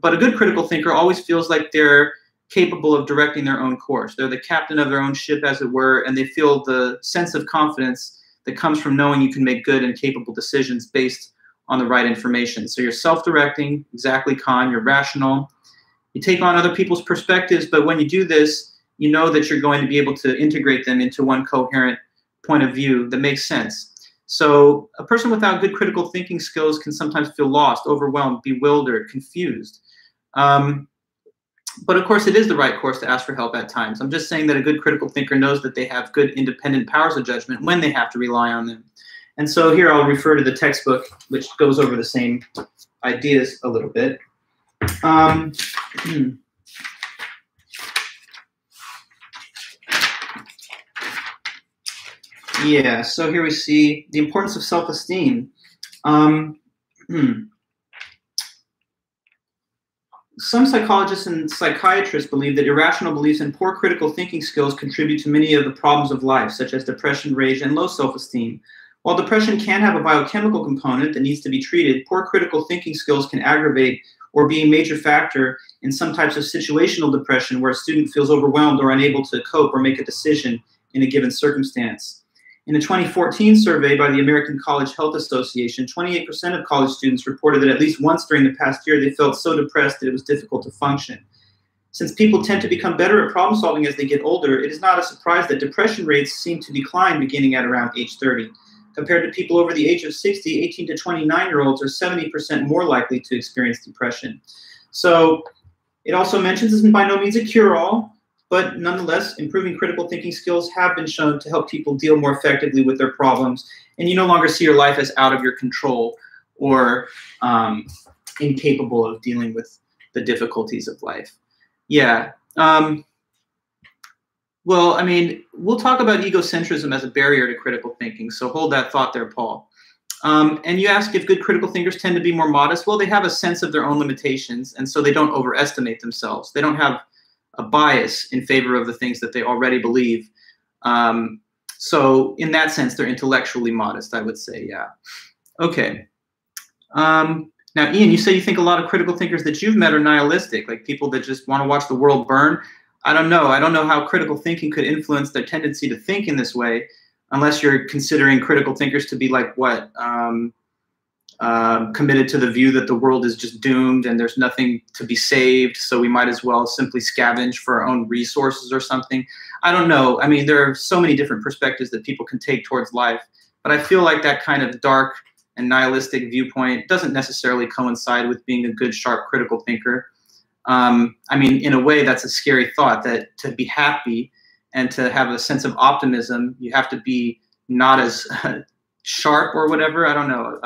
But a good critical thinker always feels like they're capable of directing their own course. They're the captain of their own ship, as it were, and they feel the sense of confidence that comes from knowing you can make good and capable decisions based on the right information. So you're self-directing, exactly, Khan, you're rational. You take on other people's perspectives, but when you do this, you know that you're going to be able to integrate them into one coherent point of view that makes sense. So a person without good critical thinking skills can sometimes feel lost, overwhelmed, bewildered, confused. But of course, it is the right course to ask for help at times. I'm just saying that a good critical thinker knows that they have good independent powers of judgment when they have to rely on them. And so here I'll refer to the textbook, which goes over the same ideas a little bit. Yeah, so here we see the importance of self-esteem. Some psychologists and psychiatrists believe that irrational beliefs and poor critical thinking skills contribute to many of the problems of life, such as depression, rage, and low self-esteem. While depression can have a biochemical component that needs to be treated, poor critical thinking skills can aggravate or be a major factor in some types of situational depression where a student feels overwhelmed or unable to cope or make a decision in a given circumstance. In a 2014 survey by the American College Health Association, 28% of college students reported that at least once during the past year they felt so depressed that it was difficult to function. Since people tend to become better at problem solving as they get older, it is not a surprise that depression rates seem to decline beginning at around age 30. Compared to people over the age of 60, 18 to 29-year-olds are 70% more likely to experience depression. So it also mentions this is by no means a cure-all, but nonetheless, improving critical thinking skills have been shown to help people deal more effectively with their problems, and you no longer see your life as out of your control or incapable of dealing with the difficulties of life. Yeah. Well, I mean, we'll talk about egocentrism as a barrier to critical thinking, so hold that thought there, Paul. And you ask if good critical thinkers tend to be more modest. Well, they have a sense of their own limitations, and so they don't overestimate themselves. They don't have a bias in favor of the things that they already believe. So in that sense, they're intellectually modest, I would say, yeah. Okay. Now, Ian, you say you think a lot of critical thinkers that you've met are nihilistic, like people that just want to watch the world burn. I don't know. I don't know how critical thinking could influence their tendency to think in this way, unless you're considering critical thinkers to be like what? Committed to the view that the world is just doomed and there's nothing to be saved, so we might as well simply scavenge for our own resources or something. I don't know. I mean, there are so many different perspectives that people can take towards life, but I feel like that kind of dark and nihilistic viewpoint doesn't necessarily coincide with being a good, sharp, critical thinker. I mean, in a way, that's a scary thought, that to be happy and to have a sense of optimism, you have to be not as sharp or whatever. I don't know.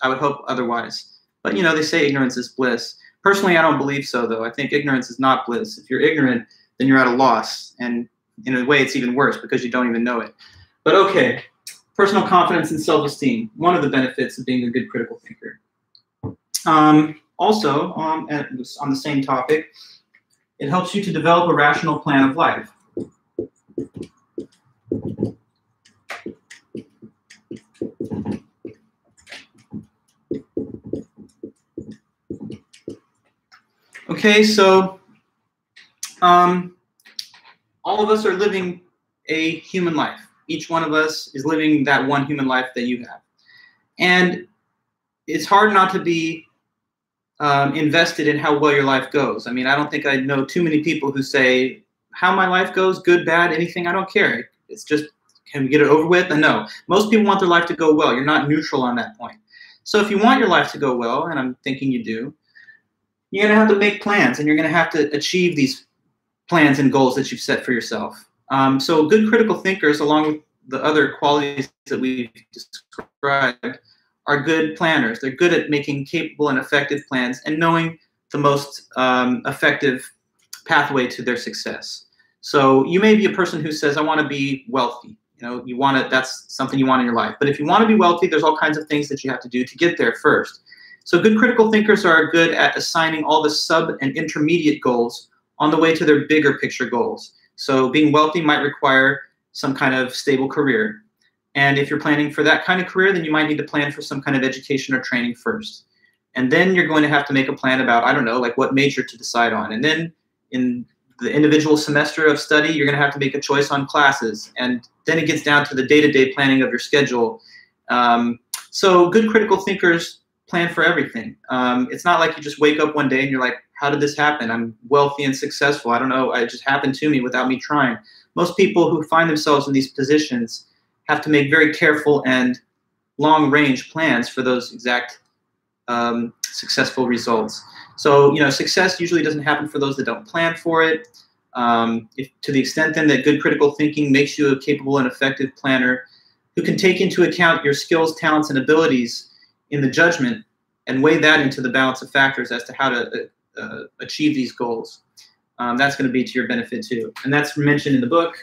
I would hope otherwise. But, you know, they say ignorance is bliss. Personally, I don't believe so, though. I think ignorance is not bliss. If you're ignorant, then you're at a loss. And in a way, it's even worse because you don't even know it. But okay, personal confidence and self-esteem, one of the benefits of being a good critical thinker. Also, on the same topic, it helps you to develop a rational plan of life. Okay, so all of us are living a human life. Each one of us is living that one human life that you have. And it's hard not to be invested in how well your life goes. I mean, I don't think I know too many people who say, how my life goes, good, bad, anything, I don't care. It's just, can we get it over with? And no, most people want their life to go well. You're not neutral on that point. So if you want your life to go well, and I'm thinking you do, you're going to have to make plans, and you're going to have to achieve these plans and goals that you've set for yourself. So good critical thinkers, along with the other qualities that we've described, are good planners. They're good at making capable and effective plans and knowing the most effective pathway to their success. So you may be a person who says, I want to be wealthy. You know, that's something you want in your life. But if you want to be wealthy, there's all kinds of things that you have to do to get there first. So good critical thinkers are good at assigning all the sub and intermediate goals on the way to their bigger picture goals. So being wealthy might require some kind of stable career. And if you're planning for that kind of career, then you might need to plan for some kind of education or training first. And then you're going to have to make a plan about, I don't know, like what major to decide on. And then in the individual semester of study, you're going to have to make a choice on classes. And then it gets down to the day-to-day planning of your schedule. So good critical thinkers plan for everything. It's not like you just wake up one day and you're like, how did this happen? I'm wealthy and successful. I don't know. It just happened to me without me trying. Most people who find themselves in these positions have to make very careful and long-range plans for those exact successful results. So, success usually doesn't happen for those that don't plan for it. To the extent then that good critical thinking makes you a capable and effective planner who can take into account your skills, talents, and abilities in the judgment and weigh that into the balance of factors as to how to achieve these goals. That's going to be to your benefit too. And that's mentioned in the book.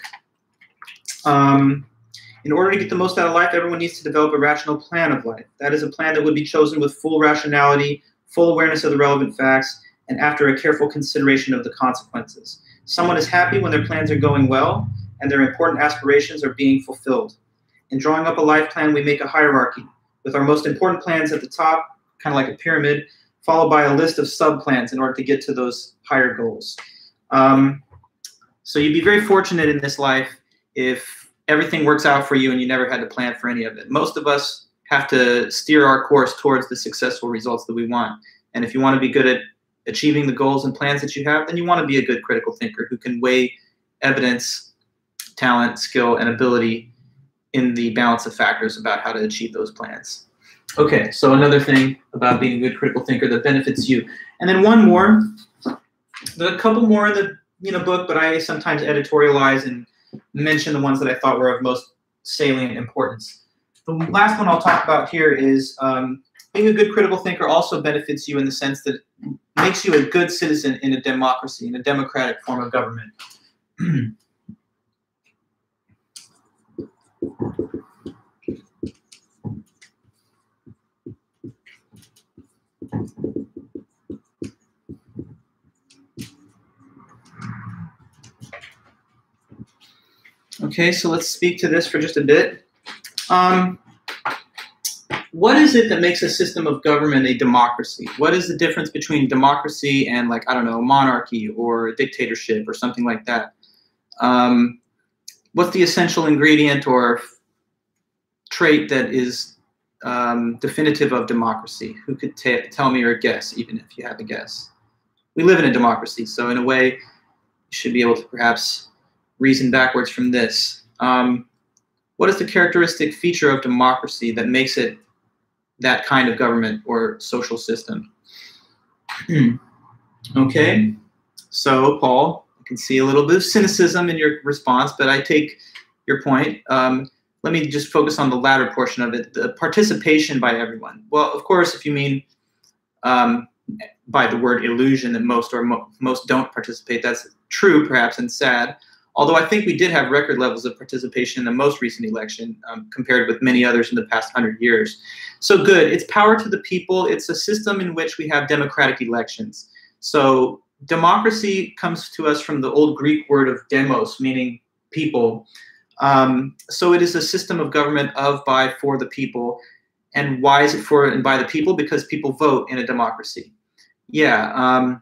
In order to get the most out of life, everyone needs to develop a rational plan of life. That is a plan that would be chosen with full rationality, full awareness of the relevant facts, and after a careful consideration of the consequences. Someone is happy when their plans are going well and their important aspirations are being fulfilled. In drawing up a life plan, we make a hierarchy, with our most important plans at the top, kind of like a pyramid, followed by a list of sub-plans in order to get to those higher goals. So you'd be very fortunate in this life if everything works out for you and you never had to plan for any of it. Most of us have to steer our course towards the successful results that we want. And if you want to be good at achieving the goals and plans that you have, then you want to be a good critical thinker who can weigh evidence, talent, skill, and ability in the balance of factors about how to achieve those plans. Okay, so another thing about being a good critical thinker that benefits you. And then one more, a couple more in the book, but I sometimes editorialize and mention the ones that I thought were of most salient importance. The last one I'll talk about here is being a good critical thinker also benefits you in the sense that it makes you a good citizen in a democracy, in a democratic form of government. Okay, so let's speak to this for just a bit. What is it that makes a system of government a democracy? What is the difference between democracy and, like, I don't know, monarchy or dictatorship or something like that? What's the essential ingredient or trait that is definitive of democracy? Who could tell me or guess, even if you have a guess? We live in a democracy, so in a way, you should be able to perhaps reason backwards from this. What is the characteristic feature of democracy that makes it that kind of government or social system? Okay, so Paul, I can see a little bit of cynicism in your response, but I take your point. Let me just focus on the latter portion of it, the participation by everyone. Well, of course, if you mean by the word illusion that most don't participate, that's true perhaps and sad. Although I think we did have record levels of participation in the most recent election compared with many others in the past 100 years. So good. It's power to the people. It's a system in which we have democratic elections. So democracy comes to us from the old Greek word of demos, meaning people. So it is a system of government of, by, for the people. And why is it for and by the people? Because people vote in a democracy. Yeah.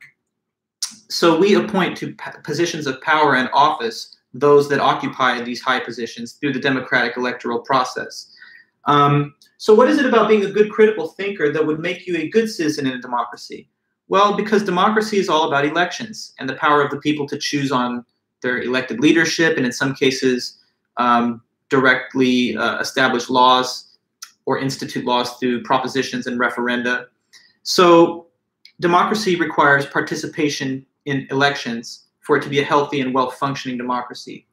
So we appoint to positions of power and office those that occupy these high positions through the democratic electoral process. So what is it about being a good critical thinker that would make you a good citizen in a democracy? Well, because democracy is all about elections and the power of the people to choose on their elected leadership, and in some cases directly establish laws or institute laws through propositions and referenda. So democracy requires participation in elections for it to be a healthy and well-functioning democracy.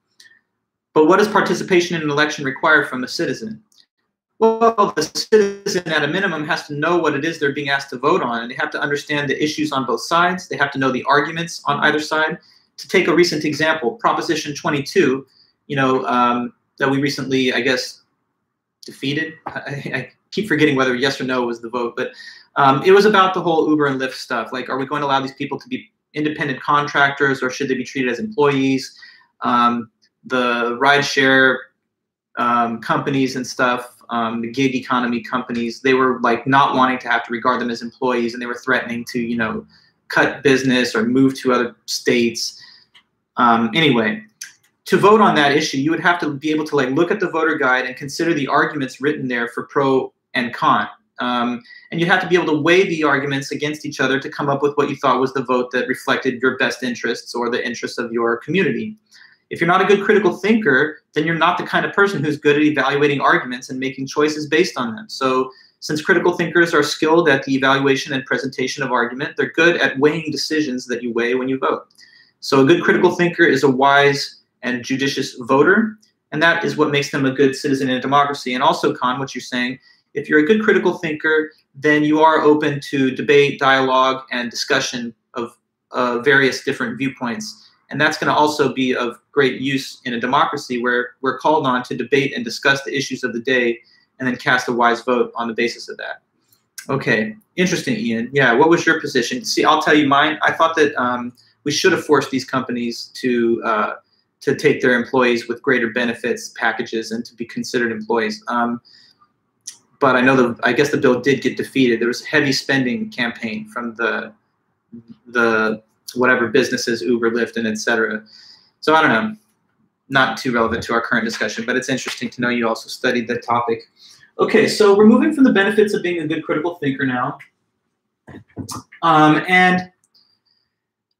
But what does participation in an election require from a citizen? Well, the citizen at a minimum has to know what it is they're being asked to vote on, and they have to understand the issues on both sides. They have to know the arguments on either side. To take a recent example, Proposition 22, that we recently, I guess, defeated. I keep forgetting whether yes or no was the vote, but it was about the whole Uber and Lyft stuff. Like, are we going to allow these people to be independent contractors, or should they be treated as employees? The rideshare companies and stuff, the gig economy companies, they were like not wanting to have to regard them as employees, and they were threatening to, you know, cut business or move to other states. Anyway, to vote on that issue, you would have to be able to like look at the voter guide and consider the arguments written there for pro and con. And you'd have to be able to weigh the arguments against each other to come up with what you thought was the vote that reflected your best interests or the interests of your community. If you're not a good critical thinker, then you're not the kind of person who's good at evaluating arguments and making choices based on them. So since critical thinkers are skilled at the evaluation and presentation of argument, they're good at weighing decisions that you weigh when you vote. So a good critical thinker is a wise and judicious voter, and that is what makes them a good citizen in a democracy. And also, Con, what you're saying, if you're a good critical thinker, then you are open to debate, dialogue, and discussion of various different viewpoints. And that's going to also be of great use in a democracy where we're called on to debate and discuss the issues of the day and then cast a wise vote on the basis of that. Okay, interesting, Ian. Yeah, what was your position? See, I'll tell you mine. I thought that we should have forced these companies to take their employees with greater benefits packages and to be considered employees. But I know I guess the bill did get defeated. There was a heavy spending campaign from the whatever businesses, Uber, Lyft, and et cetera. So I don't know, not too relevant to our current discussion, but it's interesting to know you also studied the topic. Okay, so we're moving from the benefits of being a good critical thinker now. And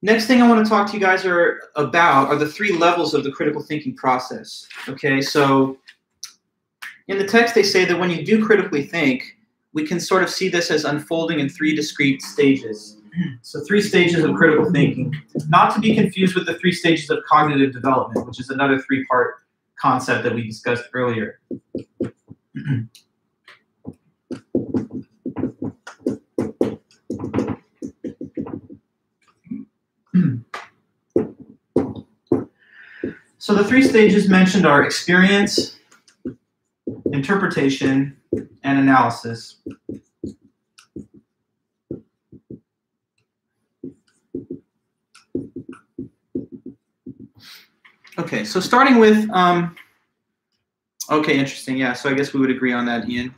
next thing I want to talk to you guys about are the 3 levels of the critical thinking process. Okay, so in the text they say that when you do critically think, we can sort of see this as unfolding in 3 discrete stages. So 3 stages of critical thinking, not to be confused with the 3 stages of cognitive development, which is another 3-part concept that we discussed earlier. So the 3 stages mentioned are experience, interpretation, and analysis. Okay, so starting with, okay, interesting, yeah, so I guess we would agree on that, Ian.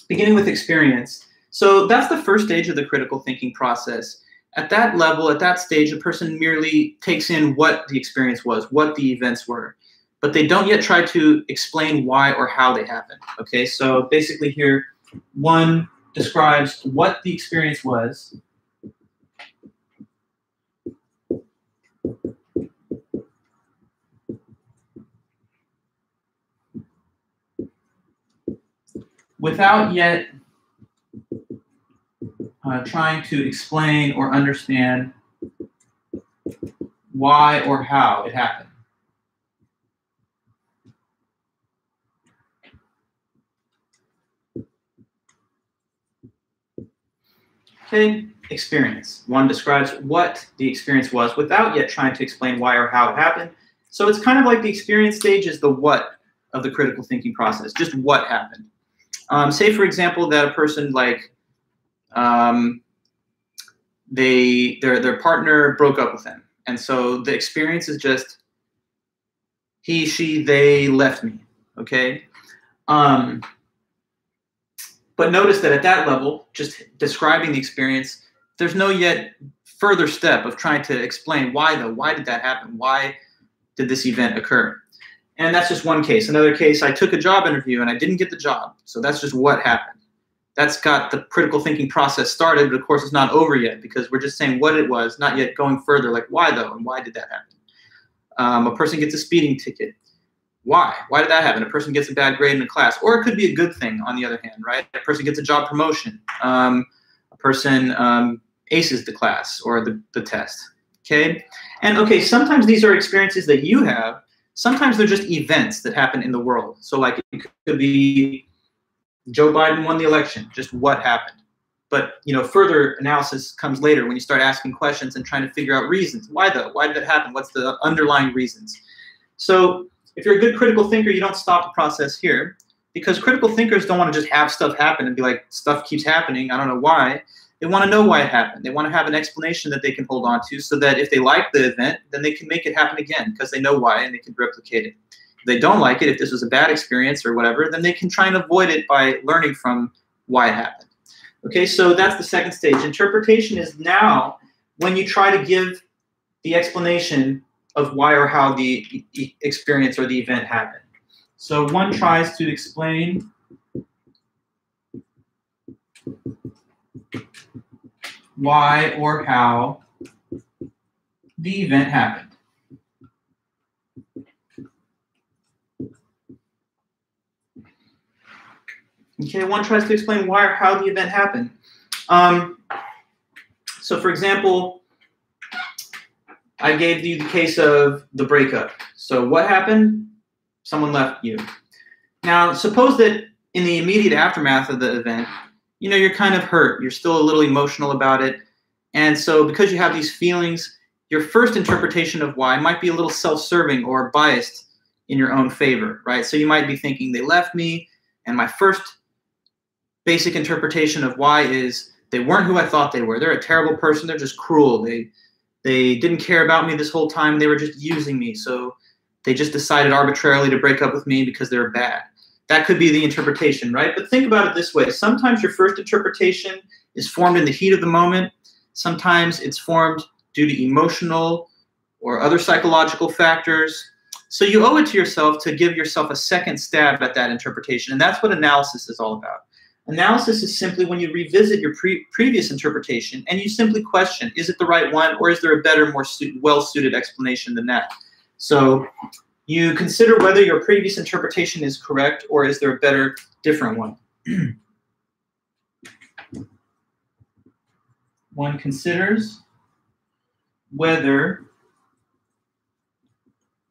Beginning with experience. So that's the first stage of the critical thinking process. At that level, at that stage, a person merely takes in what the experience was, what the events were, but they don't yet try to explain why or how they happened. Okay, so basically here, 1 describes what the experience was. Without yet trying to explain or understand why or how it happened. Okay, experience. 1 describes what the experience was without yet trying to explain why or how it happened. So it's kind of like the experience stage is the what of the critical thinking process, just what happened. Say, for example, that a person like their partner broke up with them, and so the experience is just he, she, they left me. Okay, but notice that at that level, just describing the experience, there's no yet further step of trying to explain why though. Why did that happen? Why did this event occur? And that's just 1 case. Another case, I took a job interview and I didn't get the job. So that's just what happened. That's got the critical thinking process started, but of course it's not over yet because we're just saying what it was, not yet going further, like why though, and why did that happen? A person gets a speeding ticket. Why? Why did that happen? A person gets a bad grade in a class. Or it could be a good thing on the other hand, right? A person gets a job promotion. A person aces the class or the test, okay? And okay, sometimes these are experiences that you have. Sometimes they're just events that happen in the world. So like it could be Joe Biden won the election, just what happened. But you know, further analysis comes later when you start asking questions and trying to figure out reasons. Why though? Why did it happen? What's the underlying reasons? So if you're a good critical thinker, you don't stop the process here, because critical thinkers don't want to just have stuff happen and be like, stuff keeps happening, I don't know why. They want to know why it happened. They want to have an explanation that they can hold on to, so that if they like the event, then they can make it happen again because they know why and they can replicate it. If they don't like it, if this was a bad experience or whatever, then they can try and avoid it by learning from why it happened. Okay, so that's the second stage. Interpretation is now when you try to give the explanation of why or how the experience or the event happened. So one tries to explain why or how the event happened. Okay, one tries to explain why or how the event happened. So for example, I gave you the case of the breakup. So what happened? Someone left you. Now, suppose that in the immediate aftermath of the event, you know, you're kind of hurt. You're still a little emotional about it. And so because you have these feelings, your first interpretation of why might be a little self-serving or biased in your own favor, right? So you might be thinking, they left me, and my first basic interpretation of why is they weren't who I thought they were. They're a terrible person. They're just cruel. They didn't care about me this whole time. They were just using me. So they just decided arbitrarily to break up with me because they were bad. That could be the interpretation, right? But think about it this way. Sometimes your first interpretation is formed in the heat of the moment. Sometimes it's formed due to emotional or other psychological factors. So you owe it to yourself to give yourself a second stab at that interpretation. And that's what analysis is all about. Analysis is simply when you revisit your previous interpretation and you simply question, is it the right one, or is there a better, more well-suited explanation than that? So you consider whether your previous interpretation is correct, or is there a better, different one. One considers whether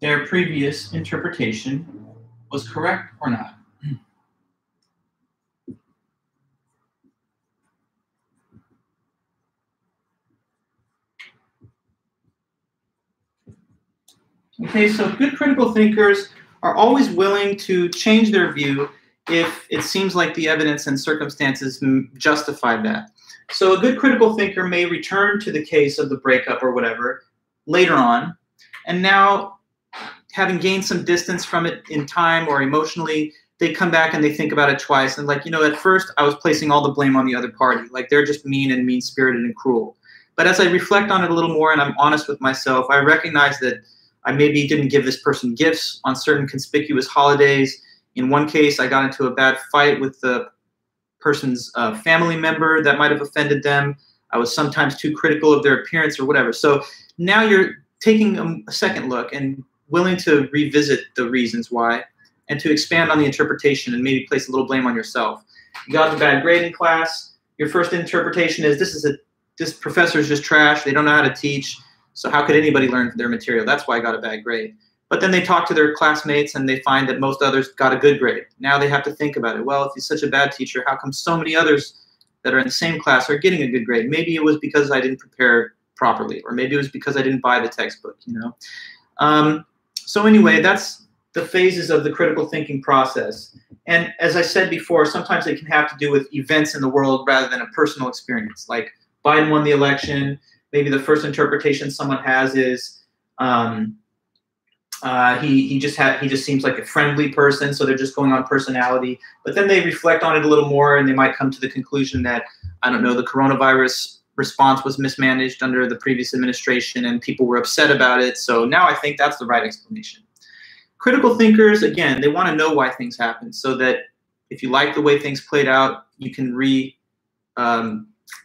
their previous interpretation was correct or not. Okay, so good critical thinkers are always willing to change their view if it seems like the evidence and circumstances justify that. So a good critical thinker may return to the case of the breakup or whatever later on, and now, having gained some distance from it in time or emotionally, they come back and they think about it twice, and like, you know, at first I was placing all the blame on the other party, like they're just mean and mean-spirited and cruel. But as I reflect on it a little more and I'm honest with myself, I recognize that I maybe didn't give this person gifts on certain conspicuous holidays. In one case, I got into a bad fight with the person's family member that might have offended them. I was sometimes too critical of their appearance or whatever. So now you're taking a second look and willing to revisit the reasons why and to expand on the interpretation and maybe place a little blame on yourself. You got a bad grade in class. Your first interpretation is this professor is just trash. They don't know how to teach. So how could anybody learn their material? That's why I got a bad grade. But then they talk to their classmates and they find that most others got a good grade. Now they have to think about it. Well, if he's such a bad teacher, how come so many others that are in the same class are getting a good grade? Maybe it was because I didn't prepare properly, or maybe it was because I didn't buy the textbook, you know? So anyway, that's the phases of the critical thinking process. And as I said before, sometimes it can have to do with events in the world rather than a personal experience. Like Biden won the election. Maybe the first interpretation someone has is he just seems like a friendly person, so they're just going on personality. But then they reflect on it a little more, and they might come to the conclusion that, I don't know, the coronavirus response was mismanaged under the previous administration, and people were upset about it. So now I think that's the right explanation. Critical thinkers, again, they want to know why things happen, so that if you like the way things played out, you can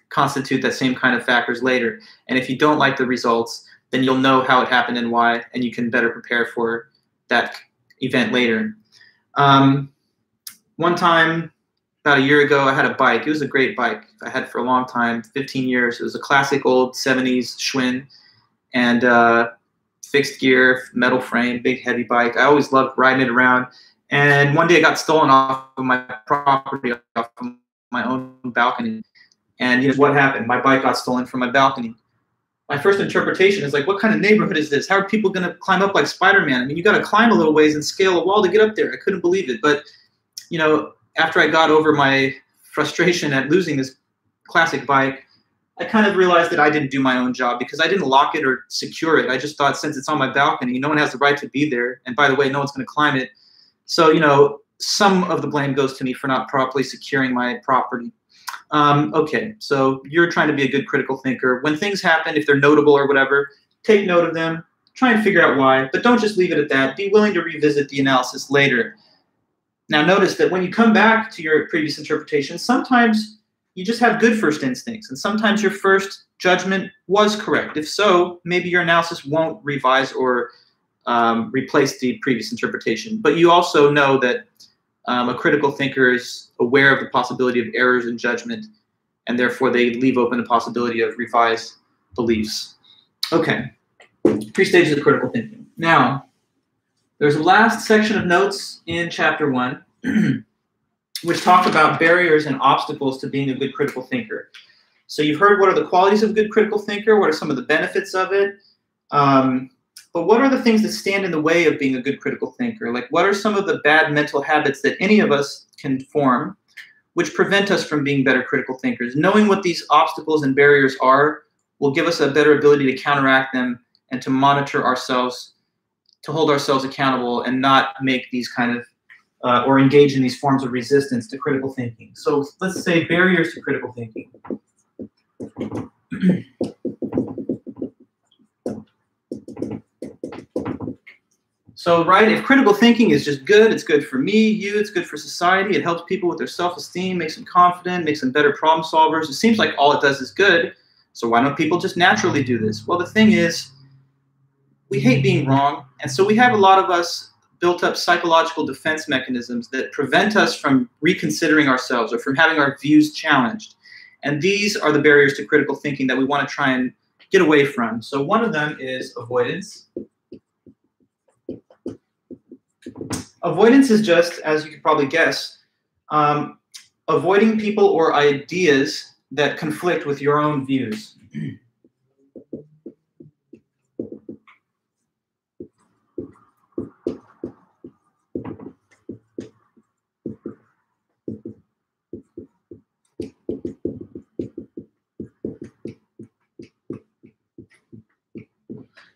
constitute that same kind of factors later. And if you don't like the results, then you'll know how it happened and why, and you can better prepare for that event later. One time, about a year ago, I had a bike. It was a great bike. I had it for a long time, 15 years. It was a classic old 70s Schwinn, and fixed gear, metal frame, big heavy bike. I always loved riding it around. And one day it got stolen off of my property, off of my own balcony. And you know what happened? My bike got stolen from my balcony. my first interpretation is like, what kind of neighborhood is this? How are people going to climb up like Spider-Man? I mean, you got to climb a little ways and scale a wall to get up there. I couldn't believe it. But, you know, after I got over my frustration at losing this classic bike, I kind of realized that I didn't do my own job because I didn't lock it or secure it. I just thought, since it's on my balcony, no one has the right to be there. And by the way, no one's going to climb it. So, you know, some of the blame goes to me for not properly securing my property. Okay, so you're trying to be a good critical thinker. When things happen, if they're notable or whatever, take note of them, try and figure out why, but don't just leave it at that. Be willing to revisit the analysis later. Now notice that when you come back to your previous interpretation, sometimes you just have good first instincts, and sometimes your first judgment was correct. If so, maybe your analysis won't revise or replace the previous interpretation. But you also know that a critical thinker is aware of the possibility of errors in judgment, and therefore they leave open the possibility of revised beliefs. Okay, 3 stages of critical thinking. Now, there's a last section of notes in chapter 1, which talk about barriers and obstacles to being a good critical thinker. So you've heard what are the qualities of a good critical thinker, what are some of the benefits of it, but what are the things that stand in the way of being a good critical thinker? Like, what are some of the bad mental habits that any of us can form which prevent us from being better critical thinkers? Knowing what these obstacles and barriers are will give us a better ability to counteract them and to monitor ourselves, to hold ourselves accountable and not make these kind of, or engage in these forms of resistance to critical thinking. So let's say barriers to critical thinking. So, right, if critical thinking is just good, it's good for me, you, it's good for society, it helps people with their self-esteem, makes them confident, makes them better problem solvers. It seems like all it does is good, so why don't people just naturally do this? Well, the thing is, we hate being wrong, and so we have a lot of us built up psychological defense mechanisms that prevent us from reconsidering ourselves or from having our views challenged. And these are the barriers to critical thinking that we want to try and get away from. So one of them is avoidance. Avoidance is just, as you could probably guess, avoiding people or ideas that conflict with your own views.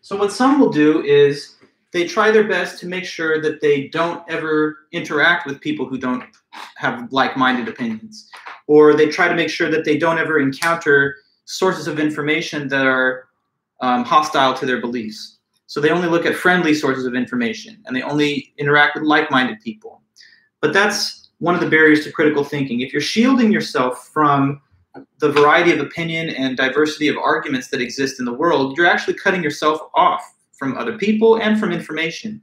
So what some will do is they try their best to make sure that they don't ever interact with people who don't have like-minded opinions. Or they try to make sure that they don't ever encounter sources of information that are hostile to their beliefs. So they only look at friendly sources of information, and they only interact with like-minded people. But that's one of the barriers to critical thinking. If you're shielding yourself from the variety of opinion and diversity of arguments that exist in the world, you're actually cutting yourself off from other people and from information.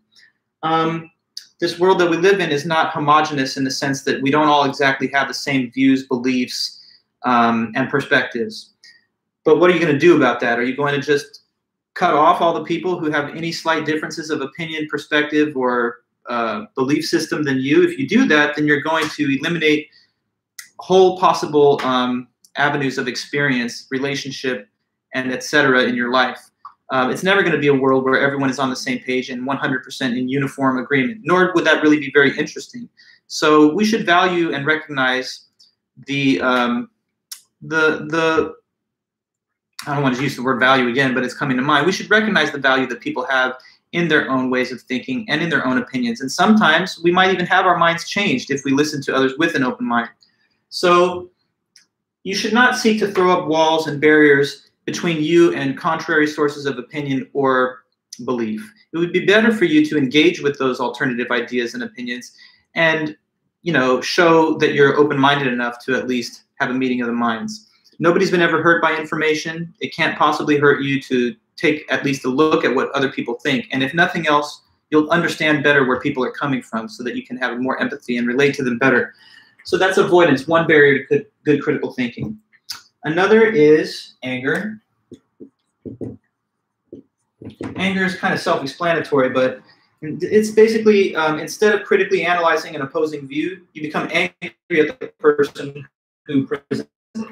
This world that we live in is not homogeneous in the sense that we don't all exactly have the same views, beliefs, and perspectives. But what are you going to do about that? Are you going to just cut off all the people who have any slight differences of opinion, perspective, or belief system than you? If you do that, then you're going to eliminate whole possible avenues of experience, relationship, and etc. in your life. It's never going to be a world where everyone is on the same page and 100% in uniform agreement, nor would that really be very interesting. So we should value and recognize the I don't want to use the word value again, but it's coming to mind. We should recognize the value that people have in their own ways of thinking and in their own opinions. And sometimes we might even have our minds changed if we listen to others with an open mind. So you should not seek to throw up walls and barriers between you and contrary sources of opinion or belief. It would be better for you to engage with those alternative ideas and opinions and, show that you're open-minded enough to at least have a meeting of the minds. Nobody's been ever hurt by information. It can't possibly hurt you to take at least a look at what other people think. And if nothing else, you'll understand better where people are coming from so that you can have more empathy and relate to them better. So that's avoidance, one barrier to good critical thinking. Another is anger. Anger is kind of self-explanatory, but it's basically instead of critically analyzing an opposing view, you become angry at the person who presents it.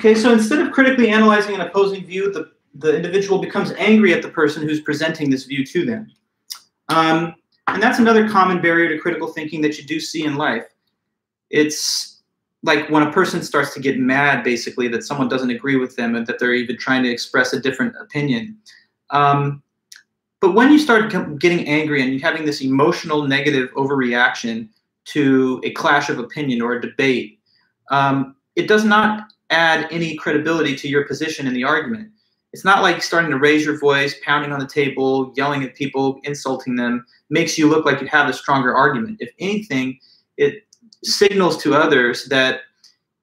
Okay, so instead of critically analyzing an opposing view, the individual becomes angry at the person who's presenting this view to them. And that's another common barrier to critical thinking that you do see in life. It's like when a person starts to get mad, basically, that someone doesn't agree with them and that they're even trying to express a different opinion. But when you start getting angry and you're having this emotional negative overreaction to a clash of opinion or a debate, it does not add any credibility to your position in the argument. It's not like starting to raise your voice, pounding on the table, yelling at people, insulting them, makes you look like you have a stronger argument. If anything, it signals to others that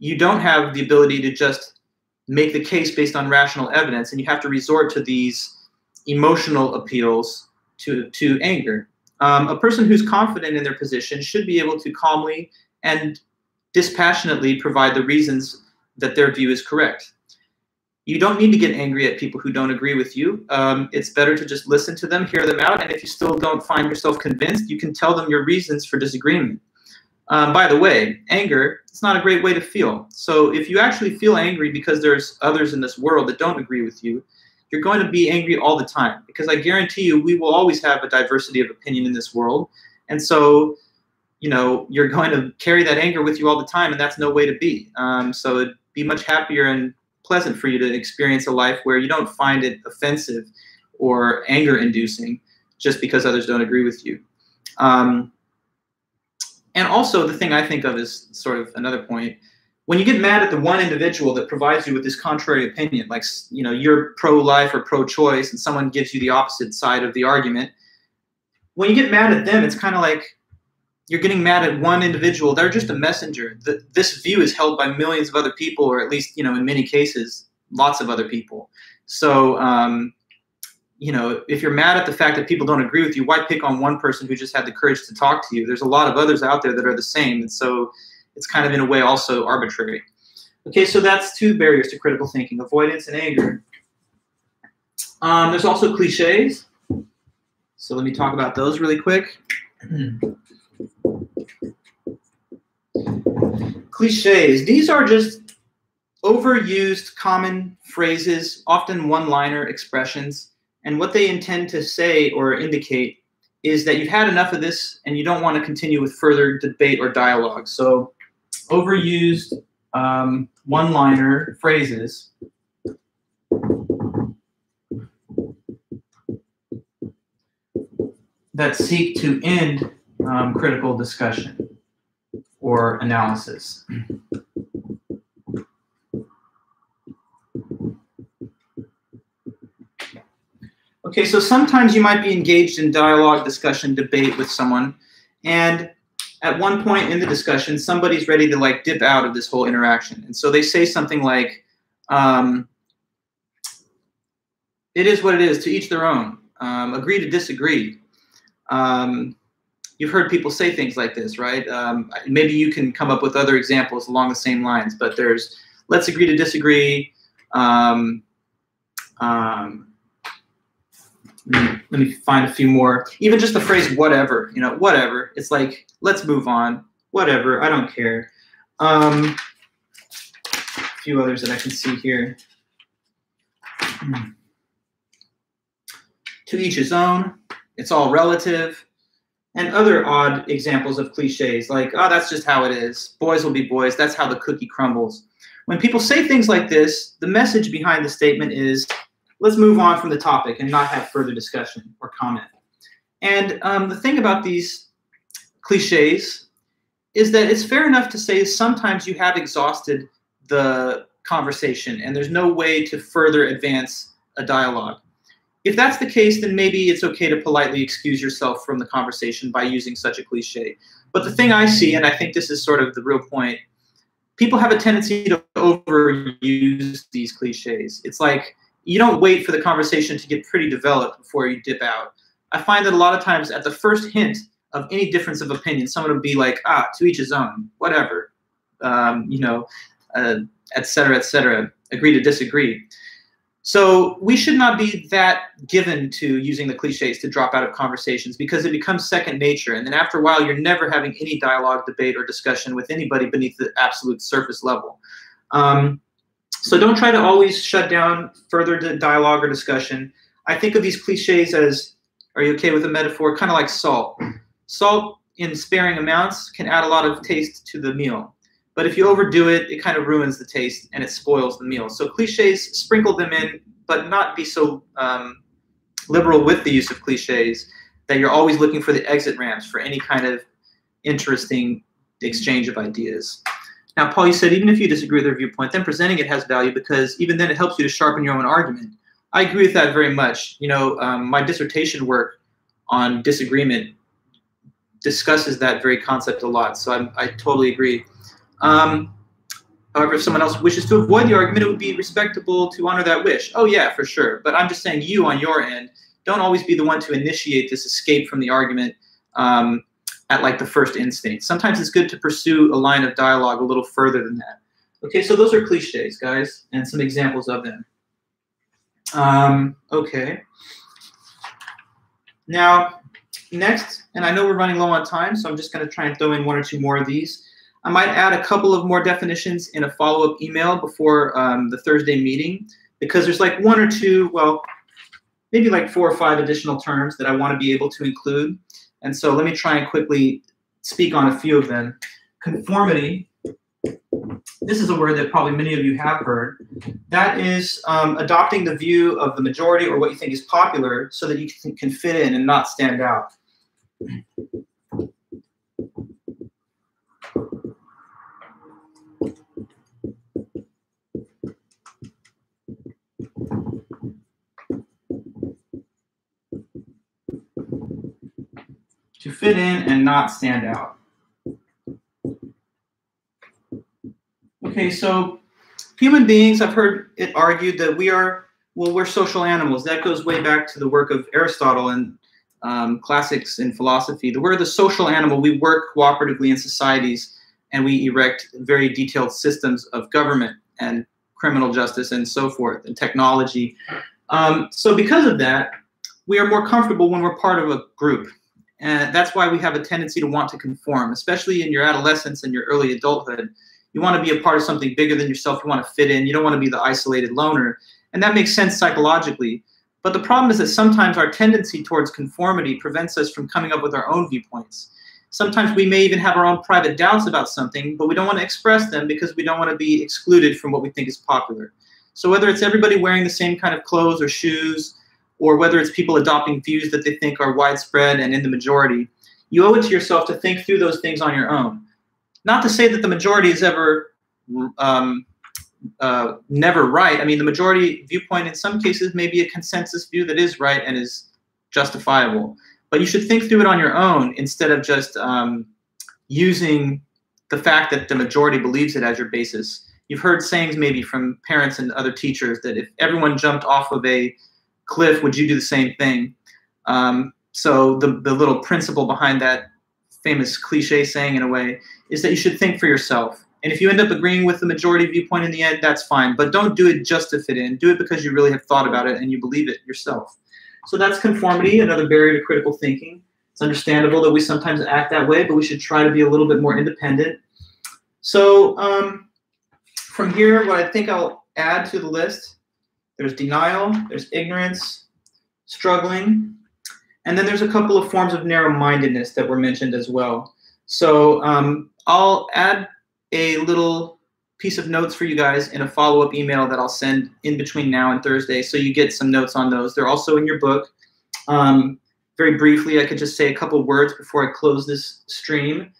you don't have the ability to just make the case based on rational evidence, and you have to resort to these emotional appeals to anger. A person who's confident in their position should be able to calmly and dispassionately provide the reasons that their view is correct. You don't need to get angry at people who don't agree with you. It's better to just listen to them, hear them out, and if you still don't find yourself convinced, you can tell them your reasons for disagreement. By the way, anger is not a great way to feel. So if you actually feel angry because there's others in this world that don't agree with you, you're going to be angry all the time, because I guarantee you we will always have a diversity of opinion in this world. And so, you know, you're going to carry that anger with you all the time, and that's no way to be. So it'd be much happier and pleasant for you to experience a life where you don't find it offensive or anger-inducing just because others don't agree with you. And also, the thing I think of is sort of another point. When you get mad at the one individual that provides you with this contrary opinion, like, you know, you're pro-life or pro-choice, and someone gives you the opposite side of the argument, when you get mad at them, it's kind of like you're getting mad at one individual. They're just a messenger. This view is held by millions of other people, or at least, you know, in many cases, lots of other people. So, you know, if you're mad at the fact that people don't agree with you, why pick on one person who just had the courage to talk to you? There's a lot of others out there that are the same. And so it's kind of, in a way, also arbitrary. Okay, so that's two barriers to critical thinking: avoidance and anger. There's also cliches. So let me talk about those really quick. Cliches. These are just overused common phrases, often one-liner expressions. And what they intend to say or indicate is that you've had enough of this and you don't want to continue with further debate or dialogue. So overused one-liner phrases that seek to end critical discussion or analysis. Okay, so sometimes you might be engaged in dialogue, discussion, debate with someone, and at one point in the discussion, somebody's ready to like dip out of this whole interaction. And so they say something like, it is what it is, to each their own, agree to disagree. You've heard people say things like this, right? Maybe you can come up with other examples along the same lines, but there's, let's agree to disagree. Let me find a few more. Even just the phrase whatever, you know, whatever. It's like, let's move on. Whatever, I don't care. A few others that I can see here. To each his own. It's all relative. And other odd examples of cliches like, oh, that's just how it is. Boys will be boys. That's how the cookie crumbles. When people say things like this, the message behind the statement is, let's move on from the topic and not have further discussion or comment. And the thing about these cliches is that it's fair enough to say sometimes you have exhausted the conversation and there's no way to further advance a dialogue. If that's the case, then maybe it's okay to politely excuse yourself from the conversation by using such a cliche. But the thing I see, and I think this is sort of the real point, people have a tendency to overuse these cliches. It's like, you don't wait for the conversation to get pretty developed before you dip out. I find that a lot of times at the first hint of any difference of opinion, someone will be like, to each his own, whatever, you know, et cetera, agree to disagree. So we should not be that given to using the cliches to drop out of conversations, because it becomes second nature. And then after a while, you're never having any dialogue, debate, or discussion with anybody beneath the absolute surface level. So don't try to always shut down further dialogue or discussion. I think of these cliches as, are you okay with a metaphor? Kind of like salt. Salt in sparing amounts can add a lot of taste to the meal. But if you overdo it, it kind of ruins the taste and it spoils the meal. So cliches, sprinkle them in, but not be so liberal with the use of cliches that you're always looking for the exit ramps for any kind of interesting exchange of ideas. Now, Paul, you said even if you disagree with their viewpoint, then presenting it has value because even then it helps you to sharpen your own argument. I agree with that very much. You know, my dissertation work on disagreement discusses that very concept a lot, so I totally agree. However, if someone else wishes to avoid the argument, it would be respectable to honor that wish. Oh yeah, for sure. But I'm just saying you on your end, don't always be the one to initiate this escape from the argument at like the first instinct. Sometimes it's good to pursue a line of dialogue a little further than that. Okay, so those are cliches, guys, and some examples of them. Okay. Now, next, and I know we're running low on time, so I'm just going to try and throw in one or two more of these. I might add a couple of more definitions in a follow-up email before the Thursday meeting, because there's like one or two, well, maybe like 4 or 5 additional terms that I want to be able to include. And so let me try and quickly speak on a few of them. Conformity. This is a word that probably many of you have heard. That is adopting the view of the majority or what you think is popular so that you can fit in and not stand out. To fit in and not stand out. Okay, so human beings, I've heard it argued that we're social animals. That goes way back to the work of Aristotle and classics in philosophy. We're the social animal. We work cooperatively in societies, and we erect very detailed systems of government and criminal justice and so forth, and technology. So because of that, we are more comfortable when we're part of a group. And that's why we have a tendency to want to conform, especially in your adolescence and your early adulthood. You want to be a part of something bigger than yourself. You want to fit in. You don't want to be the isolated loner. And that makes sense psychologically. But the problem is that sometimes our tendency towards conformity prevents us from coming up with our own viewpoints. Sometimes we may even have our own private doubts about something, but we don't want to express them because we don't want to be excluded from what we think is popular. So whether it's everybody wearing the same kind of clothes or shoes, or whether it's people adopting views that they think are widespread and in the majority, you owe it to yourself to think through those things on your own. Not to say that the majority is ever never right. I mean, the majority viewpoint in some cases may be a consensus view that is right and is justifiable. But you should think through it on your own instead of just using the fact that the majority believes it as your basis. You've heard sayings maybe from parents and other teachers that if everyone jumped off of a cliff, would you do the same thing? So the little principle behind that famous cliche saying, in a way, is that you should think for yourself. And if you end up agreeing with the majority viewpoint in the end, that's fine. But don't do it just to fit in. Do it because you really have thought about it and you believe it yourself. So that's conformity, another barrier to critical thinking. It's understandable that we sometimes act that way, but we should try to be a little bit more independent. So from here, what I think I'll add to the list, there's denial, there's ignorance, struggling, and then there's a couple of forms of narrow-mindedness that were mentioned as well. So I'll add a little piece of notes for you guys in a follow-up email that I'll send in between now and Thursday, so you get some notes on those. They're also in your book. Very briefly, I could just say a couple words before I close this stream.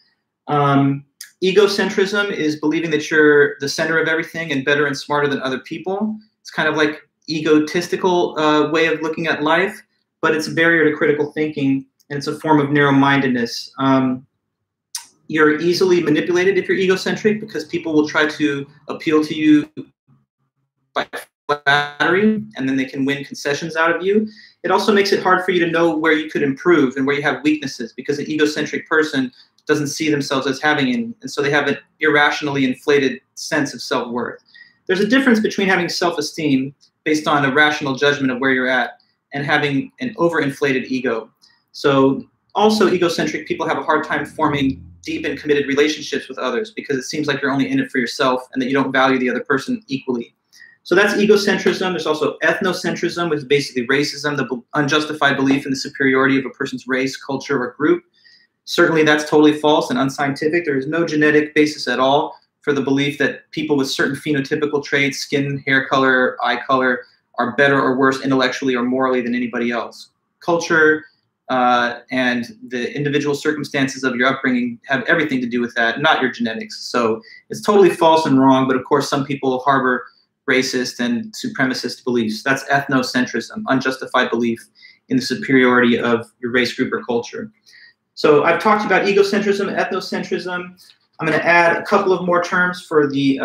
Egocentrism is believing that you're the center of everything and better and smarter than other people. It's kind of like egotistical way of looking at life, but it's a barrier to critical thinking, and it's a form of narrow-mindedness. You're easily manipulated if you're egocentric because people will try to appeal to you by flattery, and then they can win concessions out of you. It also makes it hard for you to know where you could improve and where you have weaknesses, because an egocentric person doesn't see themselves as having any, and so they have an irrationally inflated sense of self-worth. There's a difference between having self-esteem based on a rational judgment of where you're at and having an overinflated ego. So also egocentric people have a hard time forming deep and committed relationships with others because it seems like you're only in it for yourself and that you don't value the other person equally. So that's egocentrism. There's also ethnocentrism, which is basically racism, the unjustified belief in the superiority of a person's race, culture, or group. Certainly that's totally false and unscientific. There is no genetic basis at all for the belief that people with certain phenotypical traits, skin, hair color, eye color, are better or worse intellectually or morally than anybody else. Culture and the individual circumstances of your upbringing have everything to do with that, not your genetics. So it's totally false and wrong, but of course some people harbor racist and supremacist beliefs. That's ethnocentrism, unjustified belief in the superiority of your race, group, or culture. So I've talked about egocentrism, ethnocentrism. I'm going to add a couple of more terms for the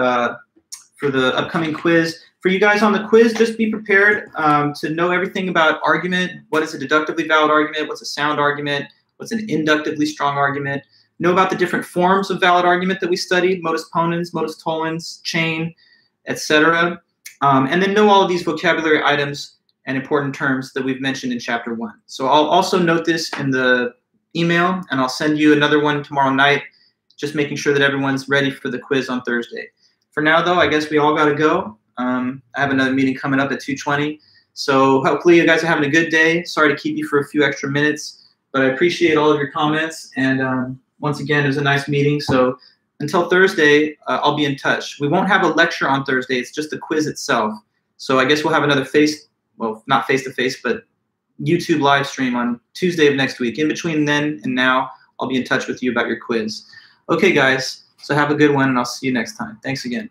upcoming quiz. For you guys on the quiz, just be prepared to know everything about argument. What is a deductively valid argument? What's a sound argument? What's an inductively strong argument? Know about the different forms of valid argument that we studied: modus ponens, modus tollens, chain, etc. And then know all of these vocabulary items and important terms that we've mentioned in Chapter 1. So I'll also note this in the email, and I'll send you another one tomorrow night, just making sure that everyone's ready for the quiz on Thursday. For now, though, I guess we all got to go. I have another meeting coming up at 2:20. So hopefully you guys are having a good day. Sorry to keep you for a few extra minutes, but I appreciate all of your comments. And once again, it was a nice meeting. So until Thursday, I'll be in touch. We won't have a lecture on Thursday. It's just the quiz itself. So I guess we'll have another not face-to-face, but YouTube live stream on Tuesday of next week. In between then and now, I'll be in touch with you about your quiz. Okay, guys. So have a good one, and I'll see you next time. Thanks again.